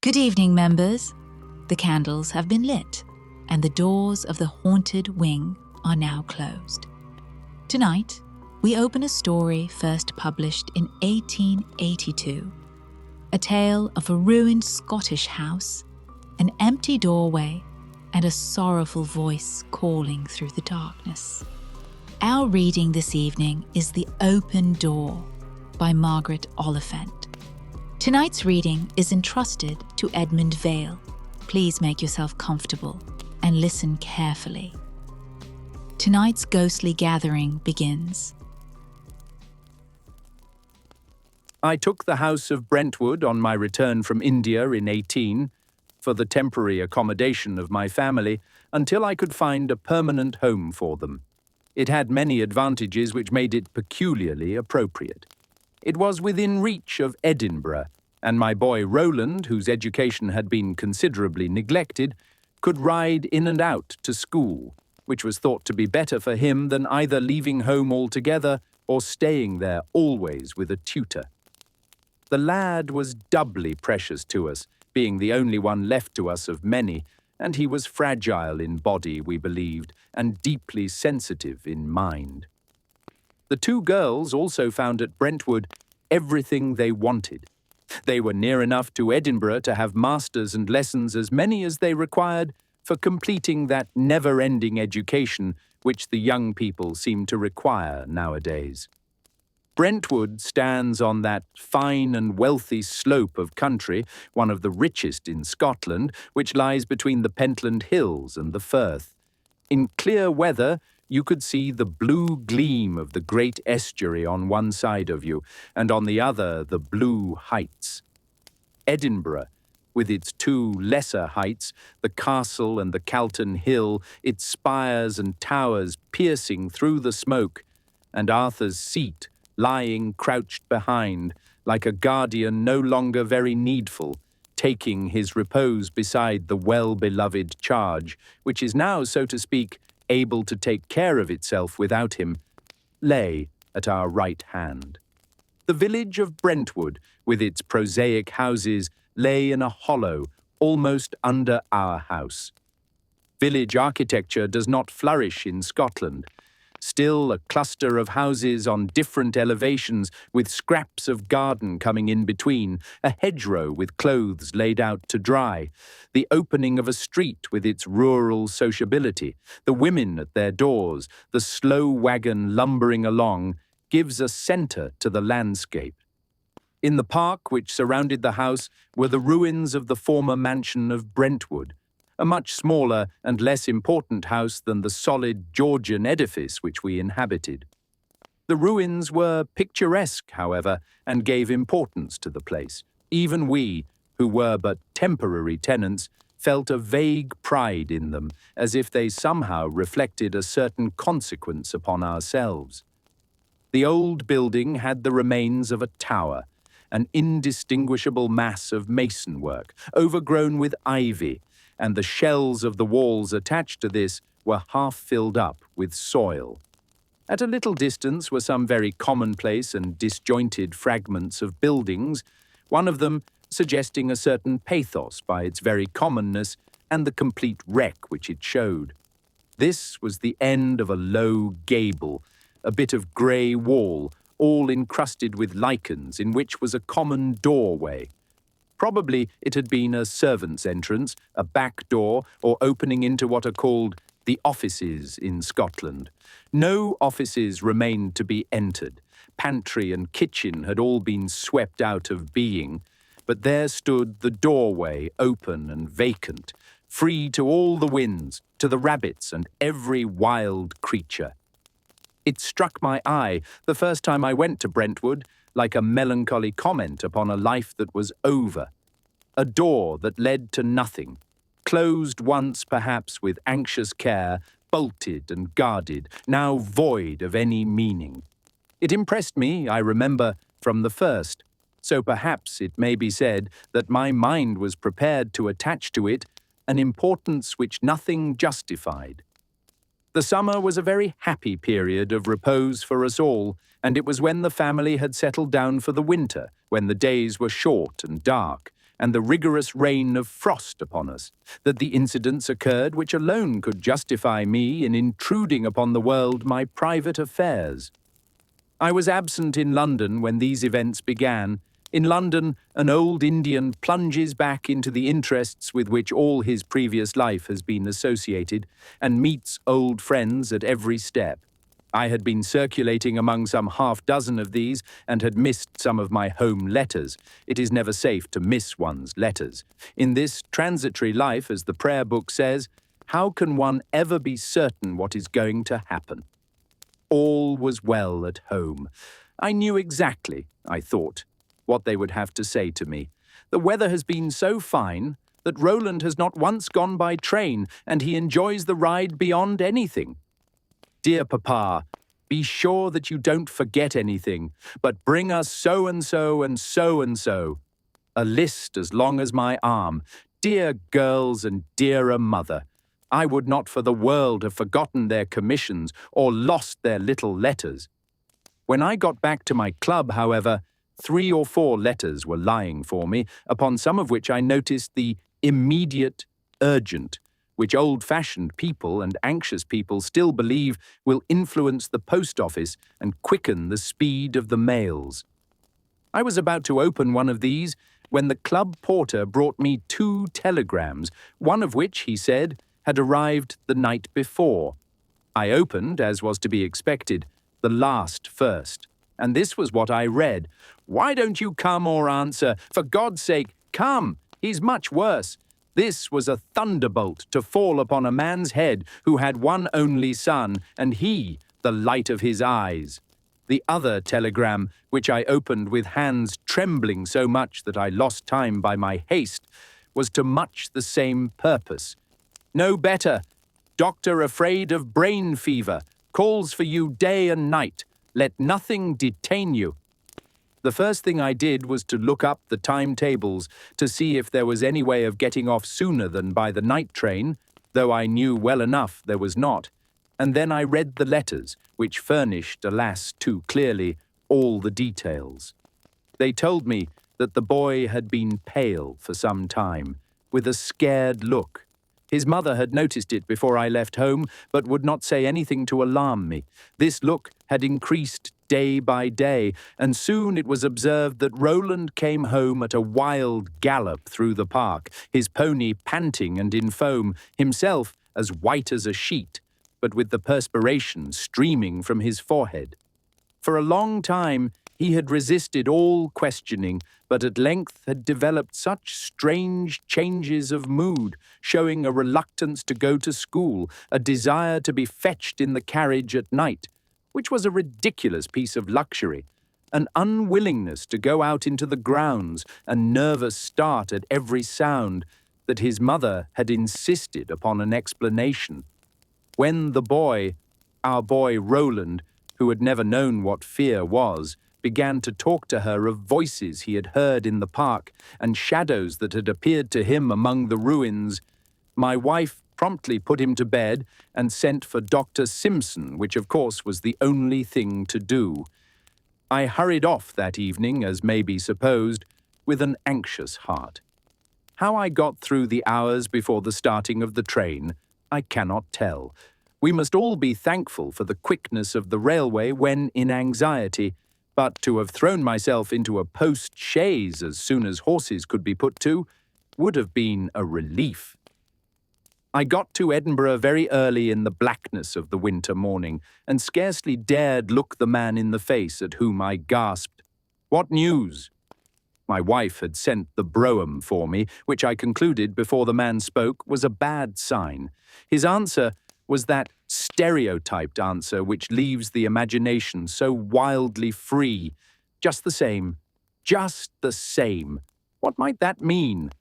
Good evening, members. The candles have been lit, and the doors of the haunted wing are now closed. Tonight, we open a story first published in 1882, a tale of a ruined Scottish house, an empty doorway, and a sorrowful voice calling through the darkness. Our reading this evening is The Open Door by Margaret Oliphant. Tonight's reading is entrusted to Edmund Vale. Please make yourself comfortable and listen carefully. Tonight's ghostly gathering begins. I took the house of Brentwood on my return from India in 18 for the temporary accommodation of my family until I could find a permanent home for them. It had many advantages which made it peculiarly appropriate. It was within reach of Edinburgh, and my boy Roland, whose education had been considerably neglected, could ride in and out to school, which was thought to be better for him than either leaving home altogether or staying there always with a tutor. The lad was doubly precious to us, being the only one left to us of many, and he was fragile in body, we believed, and deeply sensitive in mind. The two girls also found at Brentwood everything they wanted. They were near enough to Edinburgh to have masters and lessons as many as they required for completing that never-ending education which the young people seem to require nowadays. Brentwood stands on that fine and wealthy slope of country, one of the richest in Scotland, which lies between the Pentland Hills and the Firth. In clear weather, you could see the blue gleam of the great estuary on one side of you, and on the other the blue heights. Edinburgh, with its two lesser heights, the castle and the Calton Hill, its spires and towers piercing through the smoke, and Arthur's Seat lying crouched behind, like a guardian no longer very needful, taking his repose beside the well-beloved charge, which is now, so to speak, able to take care of itself without him, lay at our right hand. The village of Brentwood, with its prosaic houses, lay in a hollow, almost under our house. Village architecture does not flourish in Scotland. Still a cluster of houses on different elevations with scraps of garden coming in between, a hedgerow with clothes laid out to dry, the opening of a street with its rural sociability, the women at their doors, the slow wagon lumbering along, gives a centre to the landscape. In the park which surrounded the house were the ruins of the former mansion of Brentwood, a much smaller and less important house than the solid Georgian edifice which we inhabited. The ruins were picturesque, however, and gave importance to the place. Even we, who were but temporary tenants, felt a vague pride in them, as if they somehow reflected a certain consequence upon ourselves. The old building had the remains of a tower, an indistinguishable mass of mason work, overgrown with ivy, and the shells of the walls attached to this were half filled up with soil. At a little distance were some very commonplace and disjointed fragments of buildings, one of them suggesting a certain pathos by its very commonness and the complete wreck which it showed. This was the end of a low gable, a bit of grey wall, all encrusted with lichens, in which was a common doorway. Probably it had been a servant's entrance, a back door, or opening into what are called the offices in Scotland. No offices remained to be entered. Pantry and kitchen had all been swept out of being, but there stood the doorway open and vacant, free to all the winds, to the rabbits and every wild creature. It struck my eye the first time I went to Brentwood, like a melancholy comment upon a life that was over. A door that led to nothing, closed once perhaps with anxious care, bolted and guarded, now void of any meaning. It impressed me, I remember, from the first, so perhaps it may be said that my mind was prepared to attach to it an importance which nothing justified. The summer was a very happy period of repose for us all, and it was when the family had settled down for the winter, when the days were short and dark, and the rigorous rain of frost upon us, that the incidents occurred which alone could justify me in intruding upon the world my private affairs. I was absent in London when these events began. In London, an old Indian plunges back into the interests with which all his previous life has been associated, and meets old friends at every step. I had been circulating among some half-dozen of these, and had missed some of my home letters. It is never safe to miss one's letters. In this transitory life, as the prayer book says, how can one ever be certain what is going to happen? All was well at home. I knew exactly, I thought, what they would have to say to me. The weather has been so fine that Roland has not once gone by train, and he enjoys the ride beyond anything. Dear Papa, be sure that you don't forget anything, but bring us so-and-so and so-and-so. A list as long as my arm. Dear girls and dearer mother, I would not for the world have forgotten their commissions or lost their little letters. When I got back to my club, however, 3 or 4 letters were lying for me, upon some of which I noticed the immediate, urgent, which old-fashioned people and anxious people still believe will influence the post office and quicken the speed of the mails. I was about to open one of these when the club porter brought me 2 telegrams, one of which, he said, had arrived the night before. I opened, as was to be expected, the last first, and this was what I read. "Why don't you come or answer? For God's sake, come! He's much worse." This was a thunderbolt to fall upon a man's head who had one only son, and he the light of his eyes. The other telegram, which I opened with hands trembling so much that I lost time by my haste, was to much the same purpose. "No better. Doctor afraid of brain fever. Calls for you day and night. Let nothing detain you." The first thing I did was to look up the timetables to see if there was any way of getting off sooner than by the night train, though I knew well enough there was not. And then I read the letters, which furnished, alas, too clearly, all the details. They told me that the boy had been pale for some time, with a scared look. His mother had noticed it before I left home, but would not say anything to alarm me. This look had increased day by day, and soon it was observed that Roland came home at a wild gallop through the park, his pony panting and in foam, himself as white as a sheet, but with the perspiration streaming from his forehead. For a long time he had resisted all questioning, but at length had developed such strange changes of mood, showing a reluctance to go to school, a desire to be fetched in the carriage at night, which was a ridiculous piece of luxury, an unwillingness to go out into the grounds, a nervous start at every sound, that his mother had insisted upon an explanation. When the boy, our boy Roland, who had never known what fear was, began to talk to her of voices he had heard in the park and shadows that had appeared to him among the ruins, my wife promptly put him to bed and sent for Dr. Simpson, which of course was the only thing to do. I hurried off that evening, as may be supposed, with an anxious heart. How I got through the hours before the starting of the train, I cannot tell. We must all be thankful for the quickness of the railway when in anxiety, but to have thrown myself into a post-chaise as soon as horses could be put to would have been a relief. I got to Edinburgh very early in the blackness of the winter morning, and scarcely dared look the man in the face at whom I gasped, "What news?" My wife had sent the brougham for me, which I concluded before the man spoke was a bad sign. His answer was that stereotyped answer which leaves the imagination so wildly free. Just the same. Just the same. What might that mean?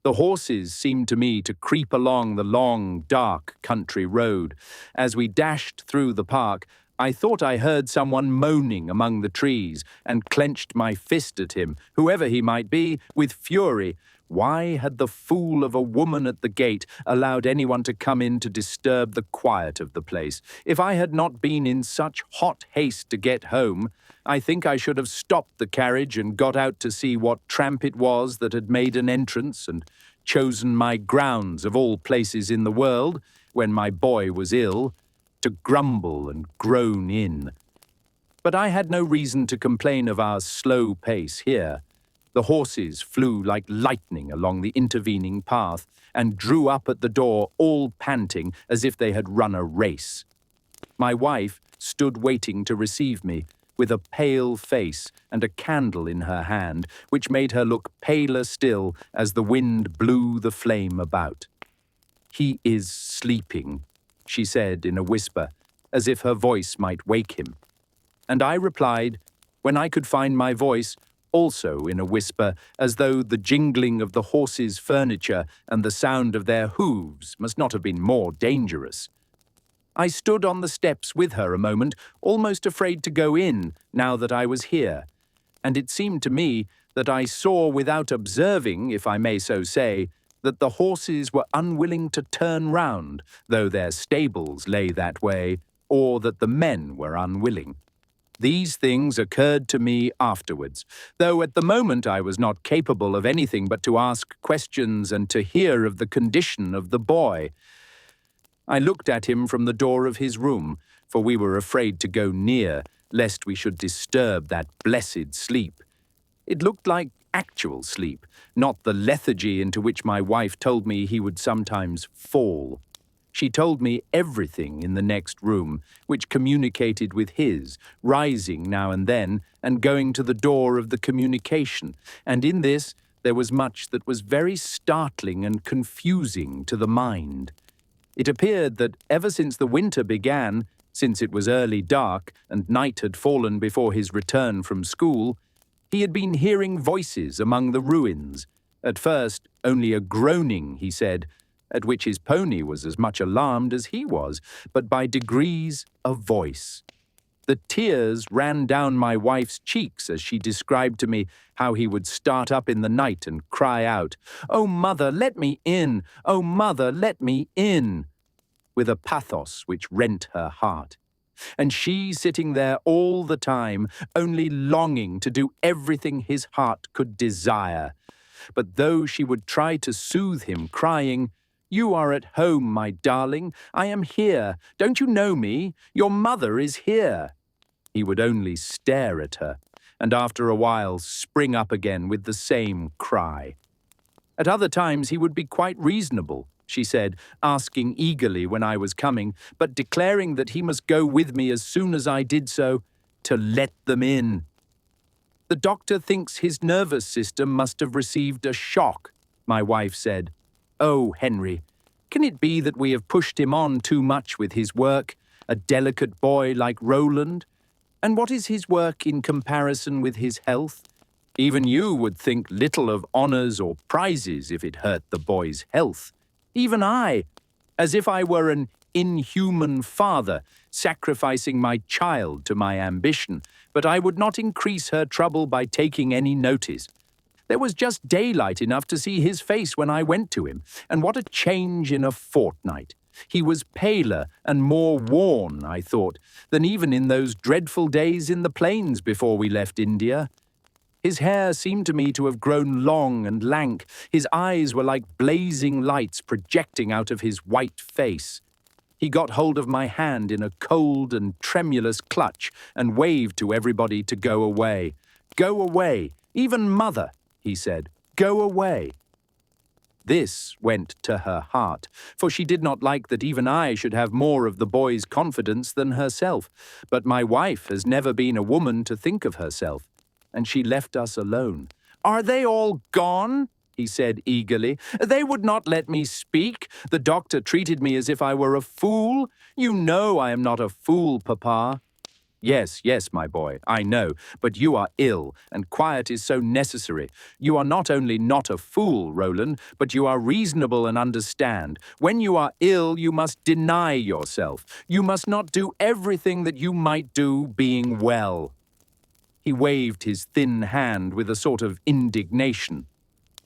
The horses seemed to me to creep along the long, dark country road. As we dashed through the park, I thought I heard someone moaning among the trees, and clenched my fist at him, whoever he might be, with fury. Why had the fool of a woman at the gate allowed anyone to come in to disturb the quiet of the place? If I had not been in such hot haste to get home, I think I should have stopped the carriage and got out to see what tramp it was that had made an entrance and chosen my grounds of all places in the world, when my boy was ill, to grumble and groan in. But I had no reason to complain of our slow pace here. The horses flew like lightning along the intervening path and drew up at the door all panting as if they had run a race. My wife stood waiting to receive me, with a pale face and a candle in her hand, which made her look paler still as the wind blew the flame about. "He is sleeping," she said in a whisper, as if her voice might wake him. And I replied, when I could find my voice, also in a whisper, as though the jingling of the horses' furniture and the sound of their hooves must not have been more dangerous. I stood on the steps with her a moment, almost afraid to go in, now that I was here, and it seemed to me that I saw without observing, if I may so say, that the horses were unwilling to turn round, though their stables lay that way, or that the men were unwilling. These things occurred to me afterwards, though at the moment I was not capable of anything but to ask questions and to hear of the condition of the boy. I looked at him from the door of his room, for we were afraid to go near, lest we should disturb that blessed sleep. It looked like actual sleep, not the lethargy into which my wife told me he would sometimes fall. She told me everything in the next room, which communicated with his, rising now and then and going to the door of the communication, and in this there was much that was very startling and confusing to the mind. It appeared that ever since the winter began, since it was early dark and night had fallen before his return from school, he had been hearing voices among the ruins. At first only a groaning, he said, at which his pony was as much alarmed as he was, but by degrees a voice. The tears ran down my wife's cheeks as she described to me how he would start up in the night and cry out, "Oh, mother, let me in! Oh, mother, let me in!" with a pathos which rent her heart. And she sitting there all the time, only longing to do everything his heart could desire. But though she would try to soothe him, crying, "You are at home, my darling. I am here. Don't you know me? Your mother is here." He would only stare at her, and after a while spring up again with the same cry. At other times he would be quite reasonable, she said, asking eagerly when I was coming, but declaring that he must go with me as soon as I did so, to let them in. "The doctor thinks his nervous system must have received a shock," my wife said. "Oh, Henry, can it be that we have pushed him on too much with his work, a delicate boy like Roland? And what is his work in comparison with his health? Even you would think little of honours or prizes if it hurt the boy's health. Even I, as if I were an inhuman father, sacrificing my child to my ambition, but I would not increase her trouble by taking any notice. There was just daylight enough to see his face when I went to him, and what a change in a fortnight. He was paler and more worn, I thought, than even in those dreadful days in the plains before we left India. His hair seemed to me to have grown long and lank. His eyes were like blazing lights projecting out of his white face. He got hold of my hand in a cold and tremulous clutch and waved to everybody to go away. "Go away, even mother," he said. "Go away." This went to her heart, for she did not like that even I should have more of the boy's confidence than herself. But my wife has never been a woman to think of herself, and she left us alone. "Are they all gone?" he said eagerly. "They would not let me speak. The doctor treated me as if I were a fool. You know I am not a fool, Papa." "Yes, yes, my boy, I know, but you are ill, and quiet is so necessary. You are not only not a fool, Roland, but you are reasonable and understand. When you are ill, you must deny yourself. You must not do everything that you might do being well." He waved his thin hand with a sort of indignation.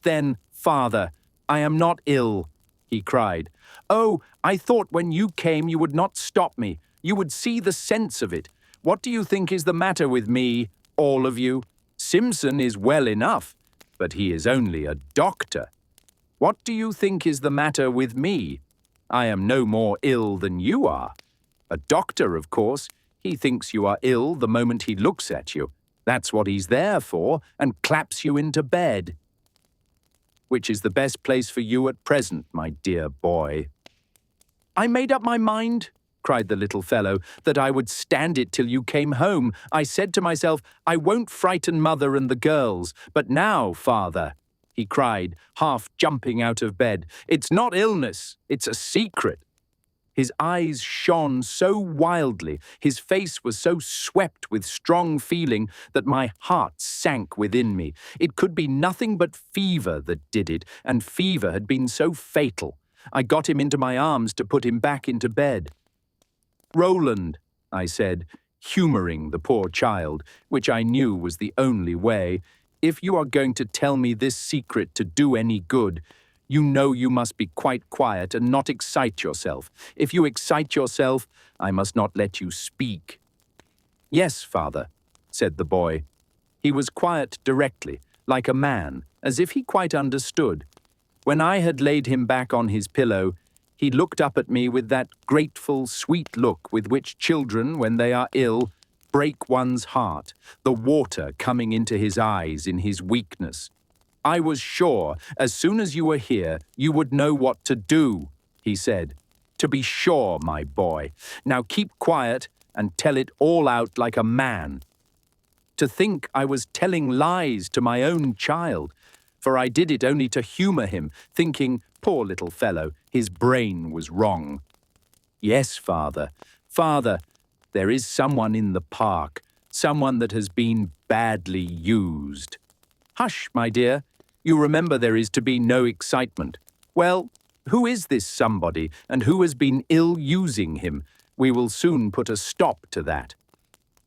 "Then Father, I am not ill, he cried. Oh, I thought when you came you would not stop me. You would see the sense of it. What do you think is the matter with me, all of you? Simpson is well enough, but he is only a doctor. What do you think is the matter with me? I am no more ill than you are. A doctor, of course, he thinks you are ill the moment he looks at you. That's what he's there for, and claps you into bed. Which is the best place for you at present, my dear boy? I made up my mind, cried the little fellow, that I would stand it till you came home. I said to myself, I won't frighten mother and the girls. But now, father, he cried, half jumping out of bed, it's not illness, it's a secret. His eyes shone so wildly, his face was so swept with strong feeling that my heart sank within me. It could be nothing but fever that did it, and fever had been so fatal. I got him into my arms to put him back into bed. Roland, I said, humouring the poor child, which I knew was the only way, if you are going to tell me this secret to do any good, you know you must be quite quiet and not excite yourself. If you excite yourself, I must not let you speak. Yes, father, said the boy. He was quiet directly, like a man, as if he quite understood. When I had laid him back on his pillow, he looked up at me with that grateful, sweet look with which children, when they are ill, break one's heart, the water coming into his eyes in his weakness. I was sure, as soon as you were here, you would know what to do, he said. To be sure, my boy. Now keep quiet and tell it all out like a man. To think I was telling lies to my own child, for I did it only to humour him, thinking, poor little fellow, his brain was wrong. Yes, father, father, there is someone in the park, someone that has been badly used. Hush, my dear. You remember there is to be no excitement. Well, who is this somebody, and who has been ill-using him? We will soon put a stop to that.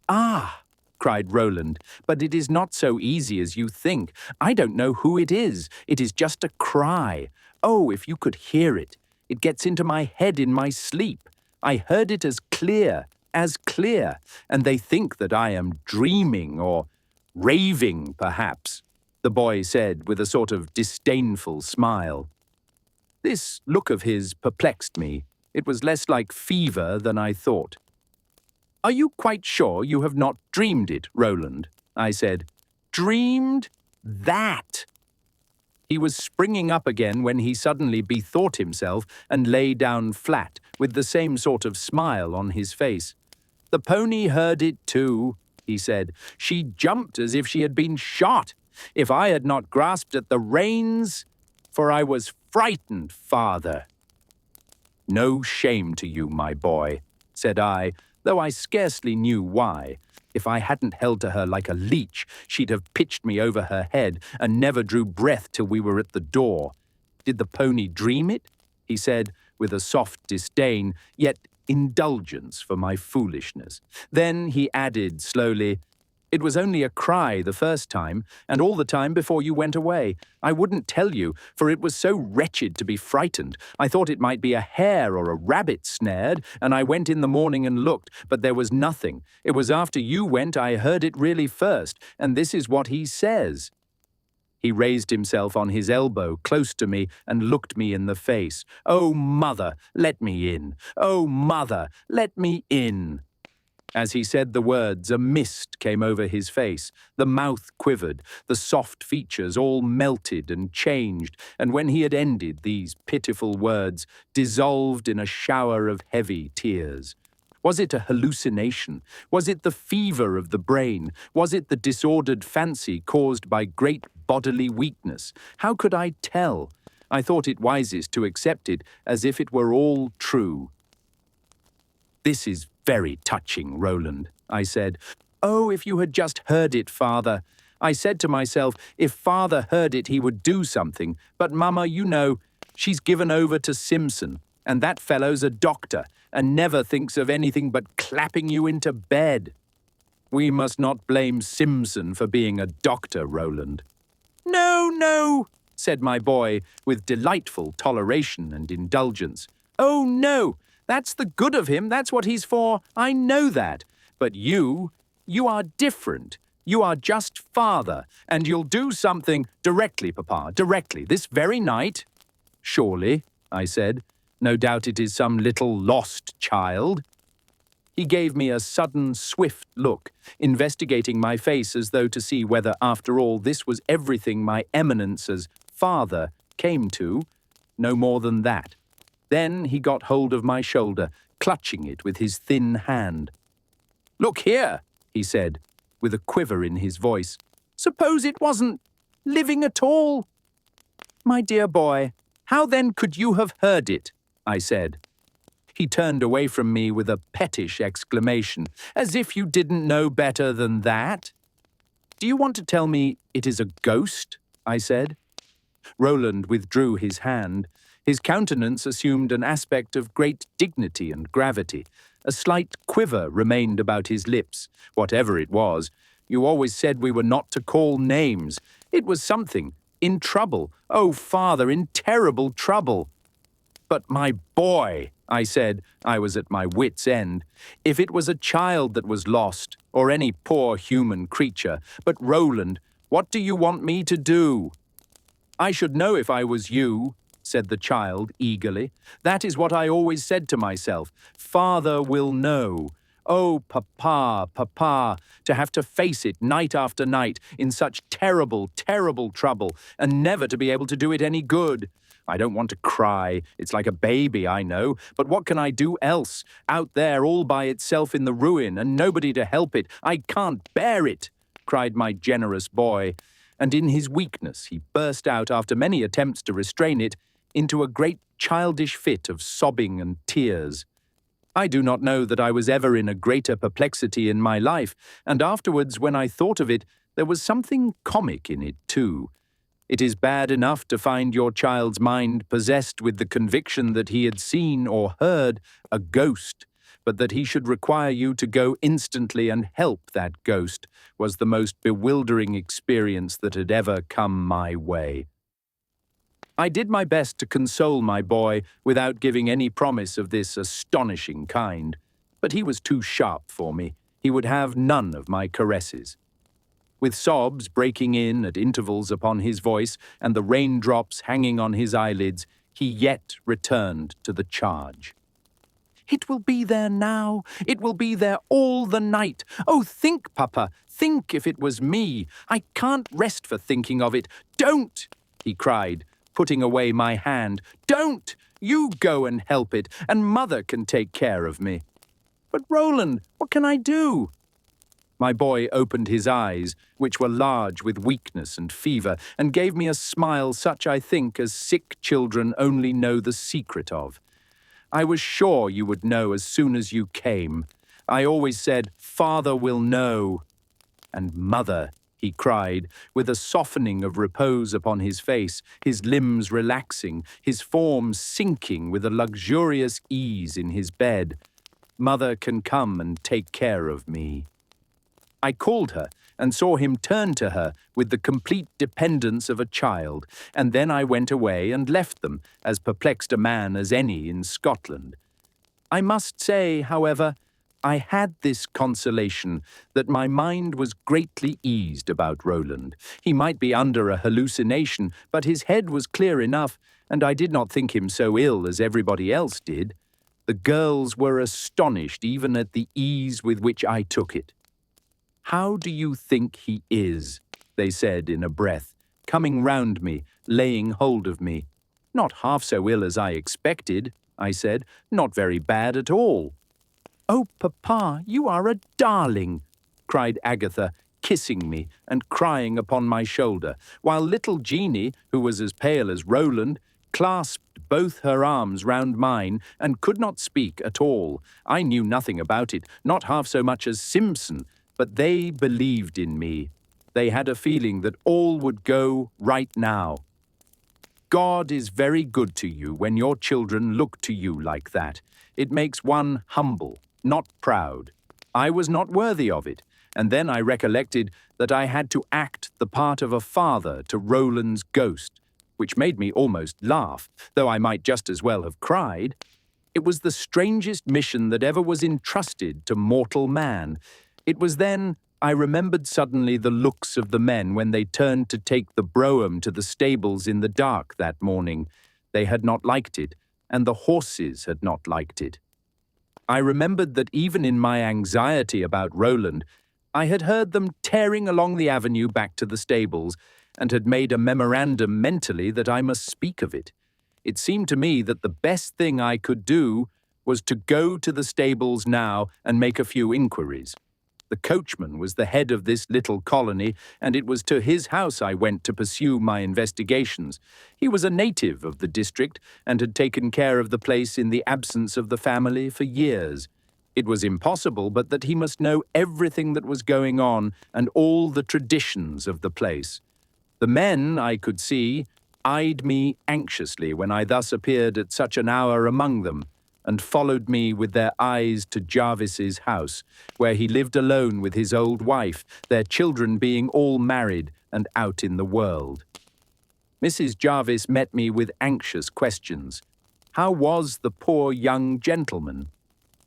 Ah, cried Roland, but it is not so easy as you think. I don't know who it is. It is just a cry. Oh, if you could hear it. It gets into my head in my sleep. I heard it as clear, and they think that I am dreaming or raving, perhaps, the boy said with a sort of disdainful smile. This look of his perplexed me. It was less like fever than I thought. Are you quite sure you have not dreamed it, Roland? I said. Dreamed? That! He was springing up again when he suddenly bethought himself and lay down flat, with the same sort of smile on his face. The pony heard it too, he said. She jumped as if she had been shot. If I had not grasped at the reins, for I was frightened, father. No shame to you, my boy, said I, though I scarcely knew why. If I hadn't held to her like a leech, she'd have pitched me over her head and never drew breath till we were at the door. Did the pony dream it? He said, with a soft disdain, yet indulgence for my foolishness. Then he added slowly, It was only a cry the first time, and all the time before you went away. I wouldn't tell you, for it was so wretched to be frightened. I thought it might be a hare or a rabbit snared, and I went in the morning and looked, but there was nothing. It was after you went I heard it really first, and this is what he says. He raised himself on his elbow close to me and looked me in the face. Oh, mother, let me in. Oh, mother, let me in. As he said the words, a mist came over his face, the mouth quivered, the soft features all melted and changed, and when he had ended these pitiful words, dissolved in a shower of heavy tears. Was it a hallucination? Was it the fever of the brain? Was it the disordered fancy caused by great bodily weakness? How could I tell? I thought it wisest to accept it as if it were all true. This is very touching, Roland, I said. Oh, if you had just heard it, father. I said to myself, if father heard it, he would do something. But, Mama, you know, she's given over to Simpson, and that fellow's a doctor, and never thinks of anything but clapping you into bed. We must not blame Simpson for being a doctor, Roland. No, no, said my boy with delightful toleration and indulgence. "Oh, no, that's the good of him, that's what he's for, I know that. But you are different. You are just father, and you'll do something directly, Papa, directly, this very night." "Surely," I said. "No doubt it is some little lost child." He gave me a sudden, swift look, investigating my face as though to see whether, after all, this was everything my eminence as father came to. No more than that. Then he got hold of my shoulder, clutching it with his thin hand. "Look here," he said, with a quiver in his voice. "Suppose it wasn't living at all?" "My dear boy, how then could you have heard it?" I said. He turned away from me with a pettish exclamation. "As if you didn't know better than that." "Do you want to tell me it is a ghost?" I said. Roland withdrew his hand. His countenance assumed an aspect of great dignity and gravity. A slight quiver remained about his lips. "Whatever it was, you always said we were not to call names. It was something. In trouble. Oh, father, in terrible trouble." "But my boy," I said, I was at my wit's end. "If it was a child that was lost, or any poor human creature, but Roland, what do you want me to do?" "I should know if I was you," said the child eagerly. "That is what I always said to myself. Father will know. Oh, Papa, Papa, to have to face it night after night in such terrible, terrible trouble, and never to be able to do it any good. I don't want to cry. It's like a baby, I know, but what can I do else? Out there all by itself in the ruin, and nobody to help it. I can't bear it," cried my generous boy, and in his weakness he burst out, after many attempts to restrain it, into a great childish fit of sobbing and tears. I do not know that I was ever in a greater perplexity in my life, and afterwards, when I thought of it, there was something comic in it too. It is bad enough to find your child's mind possessed with the conviction that he had seen or heard a ghost, but that he should require you to go instantly and help that ghost was the most bewildering experience that had ever come my way. I did my best to console my boy without giving any promise of this astonishing kind, but he was too sharp for me. He would have none of my caresses. With sobs breaking in at intervals upon his voice and the raindrops hanging on his eyelids, he yet returned to the charge. "It will be there now. It will be there all the night. Oh, think, Papa, think if it was me. I can't rest for thinking of it. Don't!" he cried, putting away my hand. "Don't! You go and help it, and Mother can take care of me." "But, Roland, what can I do?" My boy opened his eyes, which were large with weakness and fever, and gave me a smile such, I think, as sick children only know the secret of. "I was sure you would know as soon as you came. I always said, 'Father will know.' And Mother," he cried, with a softening of repose upon his face, his limbs relaxing, his form sinking with a luxurious ease in his bed. "Mother can come and take care of me." I called her and saw him turn to her with the complete dependence of a child, and then I went away and left them, as perplexed a man as any in Scotland. I must say, however, I had this consolation, that my mind was greatly eased about Roland. He might be under a hallucination, but his head was clear enough, and I did not think him so ill as everybody else did. The girls were astonished even at the ease with which I took it. "How do you think he is?" they said in a breath, coming round me, laying hold of me. "Not half so ill as I expected," I said. "Not very bad at all." "Oh, Papa, you are a darling," cried Agatha, kissing me and crying upon my shoulder, while little Jeanie, who was as pale as Roland, clasped both her arms round mine and could not speak at all. I knew nothing about it, not half so much as Simpson, but they believed in me. They had a feeling that all would go right now. God is very good to you when your children look to you like that. It makes one humble, not proud. I was not worthy of it, and then I recollected that I had to act the part of a father to Roland's ghost. which made me almost laugh, though I might just as well have cried. It was the strangest mission that ever was entrusted to mortal man. It was then I remembered suddenly the looks of the men when they turned to take the brougham to the stables in the dark that morning. They had not liked it, and the horses had not liked it. I remembered that even in my anxiety about Roland, I had heard them tearing along the avenue back to the stables, and had made a memorandum mentally that I must speak of it. It seemed to me that the best thing I could do was to go to the stables now and make a few inquiries. The coachman was the head of this little colony, and it was to his house I went to pursue my investigations. He was a native of the district, and had taken care of the place in the absence of the family for years. It was impossible but that he must know everything that was going on, and all the traditions of the place. The men, I could see, eyed me anxiously when I thus appeared at such an hour among them, and followed me with their eyes to Jarvis's house, where he lived alone with his old wife, their children being all married and out in the world. Mrs. Jarvis met me with anxious questions. How was the poor young gentleman?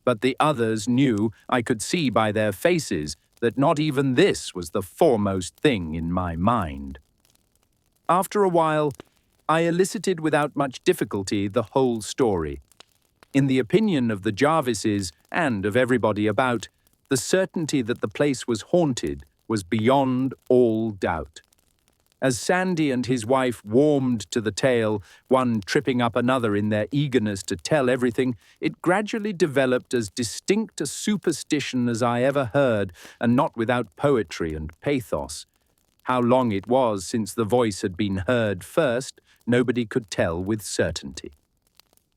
But the others knew, I could see by their faces, that not even this was the foremost thing in my mind. After a while, I elicited without much difficulty the whole story. In the opinion of the Jarvises and of everybody about, the certainty that the place was haunted was beyond all doubt. As Sandy and his wife warmed to the tale, one tripping up another in their eagerness to tell everything, it gradually developed as distinct a superstition as I ever heard, and not without poetry and pathos. How long it was since the voice had been heard first, nobody could tell with certainty.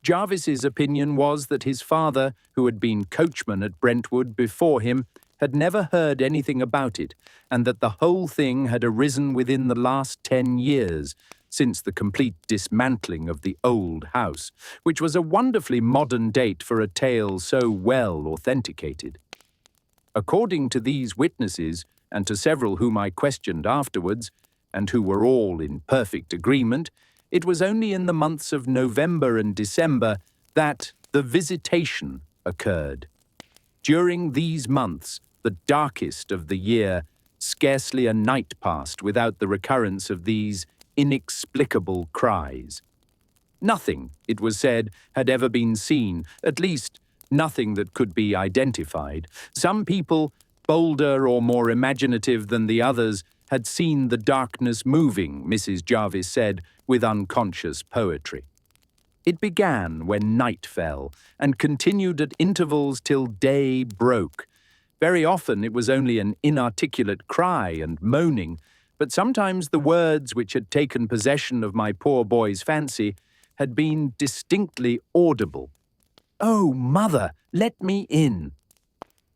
Jarvis's opinion was that his father, who had been coachman at Brentwood before him, had never heard anything about it, and that the whole thing had arisen within the last 10 years, since the complete dismantling of the old house, which was a wonderfully modern date for a tale so well authenticated. According to these witnesses, and to several whom I questioned afterwards, and who were all in perfect agreement, it was only in the months of November and December that the visitation occurred. During these months, the darkest of the year, scarcely a night passed without the recurrence of these inexplicable cries. Nothing, it was said, had ever been seen, at least nothing that could be identified. Some people, bolder or more imaginative than the others, had seen the darkness moving, Mrs. Jarvis said, with unconscious poetry. It began when night fell, and continued at intervals till day broke. Very often it was only an inarticulate cry and moaning, but sometimes the words which had taken possession of my poor boy's fancy had been distinctly audible. "Oh, mother, let me in!"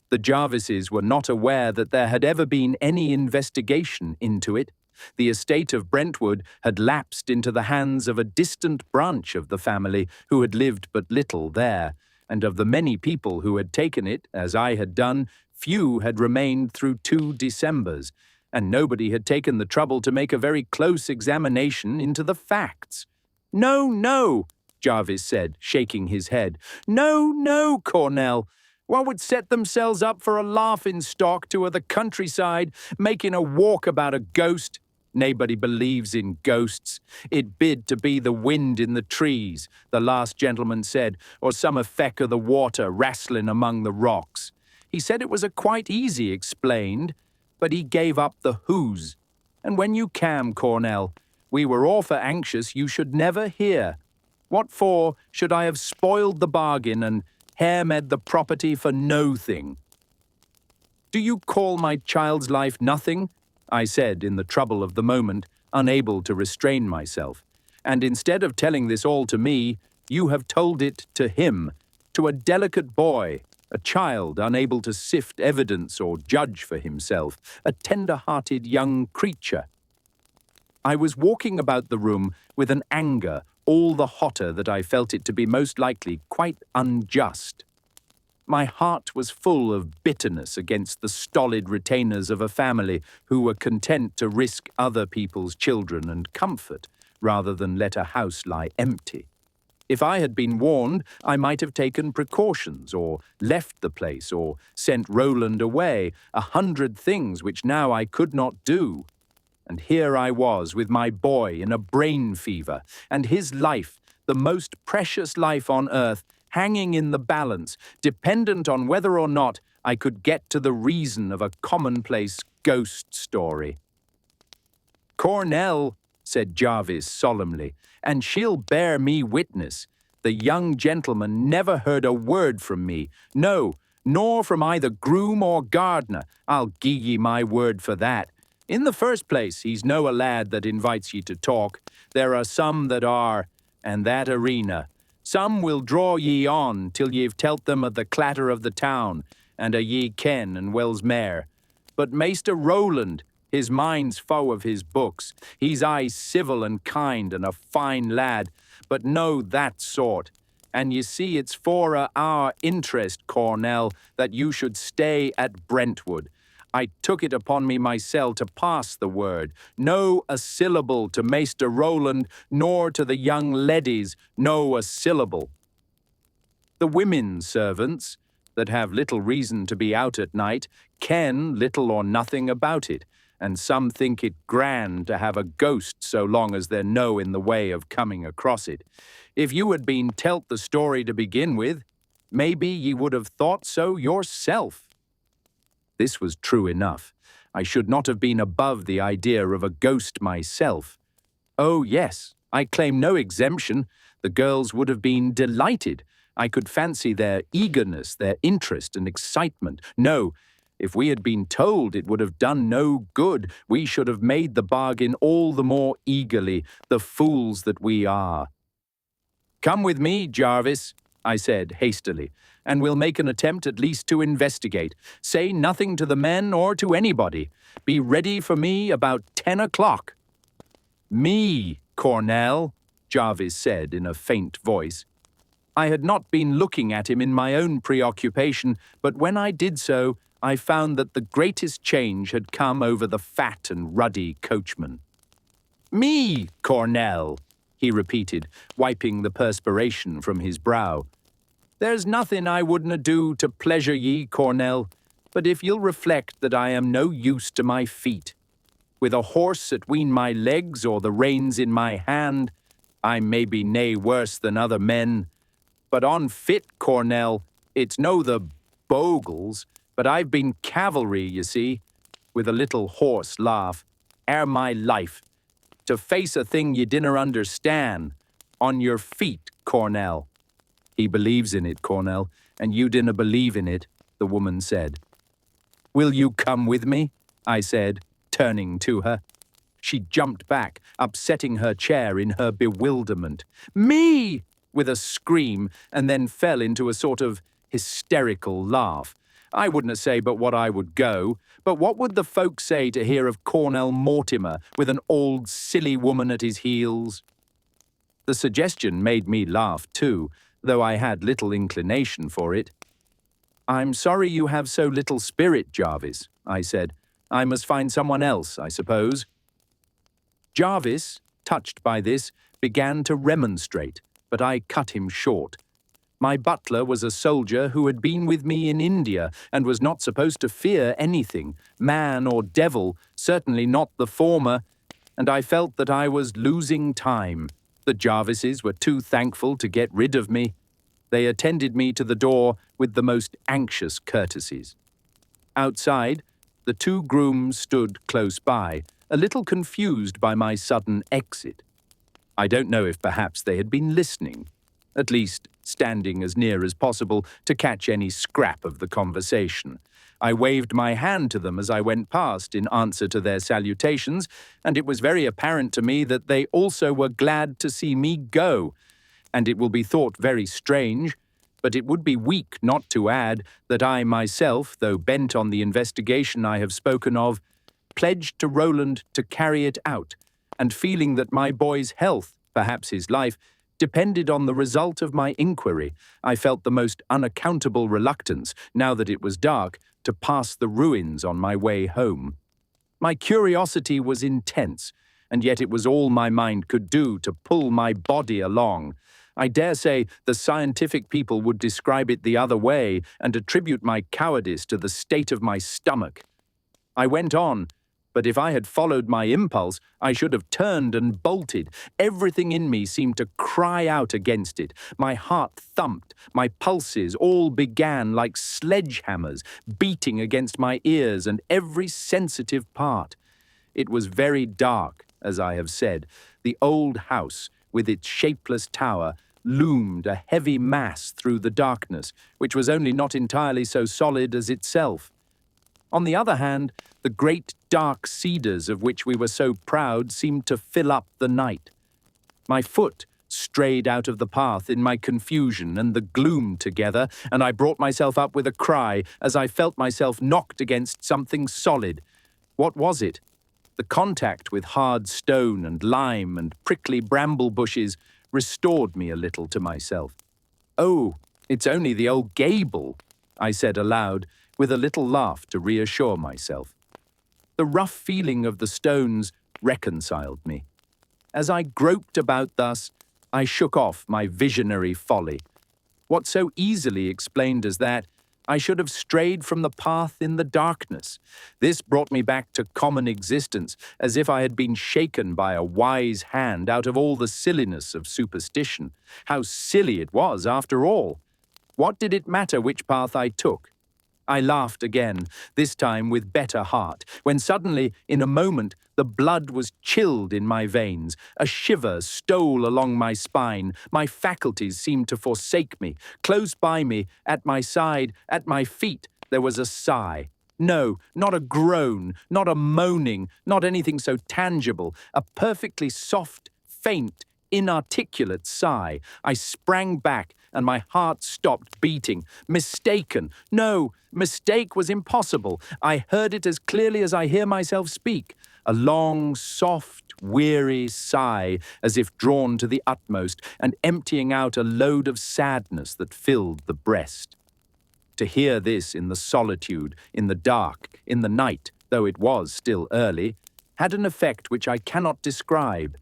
The Jarvises were not aware that there had ever been any investigation into it. The estate of Brentwood had lapsed into the hands of a distant branch of the family who had lived but little there, and of the many people who had taken it, as I had done, few had remained through 2 Decembers, and nobody had taken the trouble to make a very close examination into the facts. "No, no," Jarvis said, shaking his head. "No, no, Cornell. One would set themselves up for a laughing-stock to the countryside, making a walk about a ghost. Nobody believes in ghosts. It bid to be the wind in the trees, the last gentleman said, or some effect of the water wrastling among the rocks. He said it was a quite easy explained, but he gave up the who's. And when you came, Cornell, we were all for anxious you should never hear. What for should I have spoiled the bargain and hair-med the property for no thing?" "Do you call my child's life nothing?" I said in the trouble of the moment, unable to restrain myself. "And instead of telling this all to me, you have told it to him, to a delicate boy, a child unable to sift evidence or judge for himself, a tender-hearted young creature." I was walking about the room with an anger all the hotter that I felt it to be most likely quite unjust. My heart was full of bitterness against the stolid retainers of a family who were content to risk other people's children and comfort, rather than let a house lie empty. If I had been warned, I might have taken precautions, or left the place, or sent Roland away, 100 things which now I could not do. And here I was with my boy in a brain fever, and his life, the most precious life on earth, hanging in the balance, dependent on whether or not I could get to the reason of a commonplace ghost story. "Cornell," said Jarvis solemnly, "and she'll bear me witness. The young gentleman never heard a word from me, no, nor from either groom or gardener. I'll gie ye my word for that. In the first place, he's no a lad that invites ye to talk. There are some that are, and that arena. Some will draw ye on till ye've telt them of the clatter of the town, and a ye ken and well's mair. But Maister Roland, his mind's foe of his books. He's aye civil and kind and a fine lad, but no that sort. And ye see it's for our interest, Cornell, that you should stay at Brentwood. I took it upon me myself to pass the word. No a syllable to Maister Roland, nor to the young leddies, no a syllable. The women servants, that have little reason to be out at night, ken little or nothing about it, and some think it grand to have a ghost so long as they're no in the way of coming across it. If you had been telt the story to begin with, maybe ye would have thought so yourself." This was true enough. I should not have been above the idea of a ghost myself. Oh, yes, I claim no exemption. The girls would have been delighted. I could fancy their eagerness, their interest and excitement. No, if we had been told it would have done no good, we should have made the bargain all the more eagerly, the fools that we are. "Come with me, Jarvis," I said hastily, "and we'll make an attempt at least to investigate. Say nothing to the men or to anybody. Be ready for me about 10 o'clock. "Me, Cornell," Jarvis said in a faint voice. I had not been looking at him in my own preoccupation, but when I did so, I found that the greatest change had come over the fat and ruddy coachman. "Me, Cornell," he repeated, wiping the perspiration from his brow. "There's nothing I wouldna do to pleasure ye, Cornell, but if you'll reflect that I am no use to my feet. With a horse atween my legs or the reins in my hand, I may be nae worse than other men. But on fit, Cornell, it's no the bogles, but I've been cavalry, ye see," with a little hoarse laugh, "ere my life. To face a thing ye dinna understand. On your feet, Cornell." "He believes in it, Cornell, and you dinna believe in it," the woman said. "Will you come with me?" I said, turning to her. She jumped back, upsetting her chair in her bewilderment. "Me!" with a scream, and then fell into a sort of hysterical laugh. I wouldn't say but what I would go, but what would the folk say to hear of Cornell Mortimer with an old silly woman at his heels? The suggestion made me laugh too, though I had little inclination for it. "I'm sorry you have so little spirit, Jarvis," I said. "I must find someone else, I suppose." Jarvis, touched by this, began to remonstrate, but I cut him short. My butler was a soldier who had been with me in India and was not supposed to fear anything, man or devil, certainly not the former, and I felt that I was losing time. The Jarvises were too thankful to get rid of me. They attended me to the door with the most anxious courtesies. Outside, the two grooms stood close by, a little confused by my sudden exit. I don't know if perhaps they had been listening, at least standing as near as possible to catch any scrap of the conversation. I waved my hand to them as I went past in answer to their salutations, and it was very apparent to me that they also were glad to see me go. And it will be thought very strange, but it would be weak not to add that I myself, though bent on the investigation I have spoken of, pledged to Roland to carry it out, and feeling that my boy's health, perhaps his life, depended on the result of my inquiry, I felt the most unaccountable reluctance, now that it was dark, to pass the ruins on my way home. My curiosity was intense, and yet it was all my mind could do to pull my body along. I dare say the scientific people would describe it the other way and attribute my cowardice to the state of my stomach. I went on, but if I had followed my impulse, I should have turned and bolted. Everything in me seemed to cry out against it. My heart thumped, my pulses all began like sledgehammers, beating against my ears and every sensitive part. It was very dark, as I have said. The old house, with its shapeless tower, loomed a heavy mass through the darkness, which was only not entirely so solid as itself. On the other hand, the great dark cedars of which we were so proud seemed to fill up the night. My foot strayed out of the path in my confusion and the gloom together, and I brought myself up with a cry as I felt myself knocked against something solid. What was it? The contact with hard stone and lime and prickly bramble bushes restored me a little to myself. "Oh, it's only the old gable," I said aloud, with a little laugh to reassure myself. The rough feeling of the stones reconciled me. As I groped about thus, I shook off my visionary folly. What so easily explained as that, I should have strayed from the path in the darkness. This brought me back to common existence, as if I had been shaken by a wise hand out of all the silliness of superstition. How silly it was, after all! What did it matter which path I took? I laughed again, this time with better heart, when suddenly, in a moment, the blood was chilled in my veins. A shiver stole along my spine. My faculties seemed to forsake me. Close by me, at my side, at my feet, there was a sigh. No, not a groan, not a moaning, not anything so tangible. A perfectly soft, faint, inarticulate sigh. I sprang back, and my heart stopped beating. Mistaken! No, mistake was impossible. I heard it as clearly as I hear myself speak. A long, soft, weary sigh, as if drawn to the utmost, and emptying out a load of sadness that filled the breast. To hear this in the solitude, in the dark, in the night, though it was still early, had an effect which I cannot describe.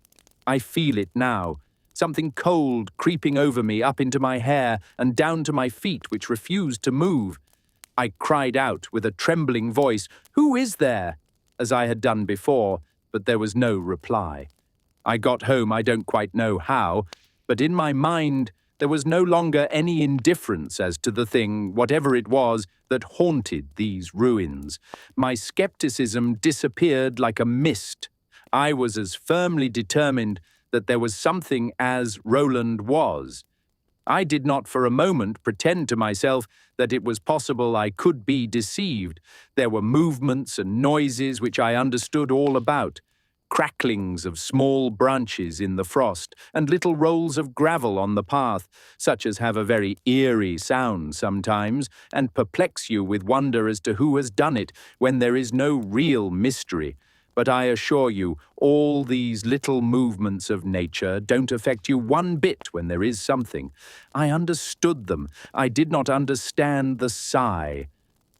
I feel it now, something cold creeping over me up into my hair and down to my feet which refused to move. I cried out with a trembling voice, "Who is there?" as I had done before, but there was no reply. I got home I don't quite know how, but in my mind there was no longer any indifference as to the thing, whatever it was, that haunted these ruins. My skepticism disappeared like a mist. I was as firmly determined that there was something as Roland was. I did not for a moment pretend to myself that it was possible I could be deceived. There were movements and noises which I understood all about, cracklings of small branches in the frost, and little rolls of gravel on the path, such as have a very eerie sound sometimes, and perplex you with wonder as to who has done it, when there is no real mystery. But I assure you, all these little movements of nature don't affect you one bit when there is something. I understood them. I did not understand the sigh.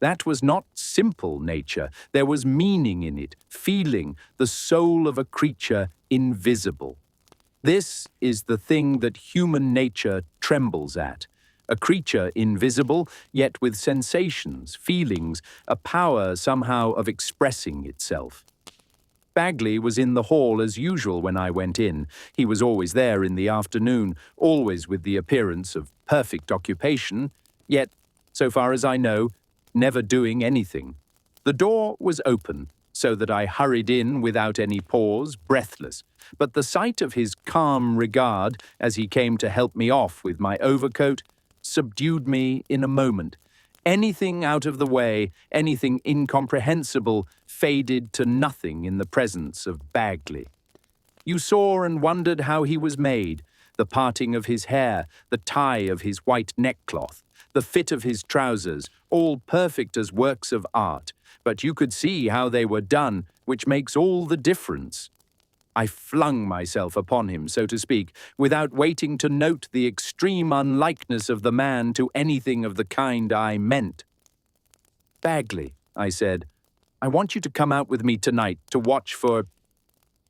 That was not simple nature. There was meaning in it, feeling, the soul of a creature invisible. This is the thing that human nature trembles at. A creature invisible, yet with sensations, feelings, a power somehow of expressing itself. Bagley was in the hall as usual when I went in. He was always there in the afternoon, always with the appearance of perfect occupation, yet, so far as I know, never doing anything. The door was open, so that I hurried in without any pause, breathless. But the sight of his calm regard, as he came to help me off with my overcoat, subdued me in a moment. Anything out of the way, anything incomprehensible, faded to nothing in the presence of Bagley. You saw and wondered how he was made, the parting of his hair, the tie of his white neckcloth, the fit of his trousers, all perfect as works of art, but you could see how they were done, which makes all the difference. I flung myself upon him, so to speak, without waiting to note the extreme unlikeness of the man to anything of the kind I meant. "Bagley," I said, "I want you to come out with me tonight to watch for—"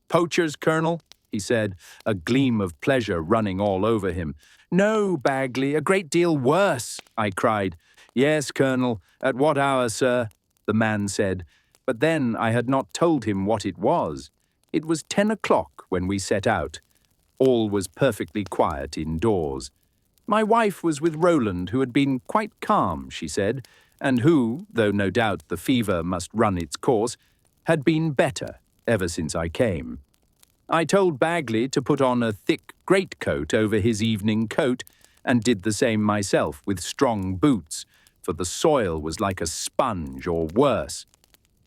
Poachers, Colonel? He said, a gleam of pleasure running all over him. No, Bagley, a great deal worse, I cried. Yes, Colonel. At what hour, sir? The man said. But then I had not told him what it was. It was 10 o'clock when we set out. All was perfectly quiet indoors. My wife was with Roland, who had been quite calm, she said, and who, though no doubt the fever must run its course, had been better ever since I came. I told Bagley to put on a thick greatcoat over his evening coat, and did the same myself with strong boots, for the soil was like a sponge or worse.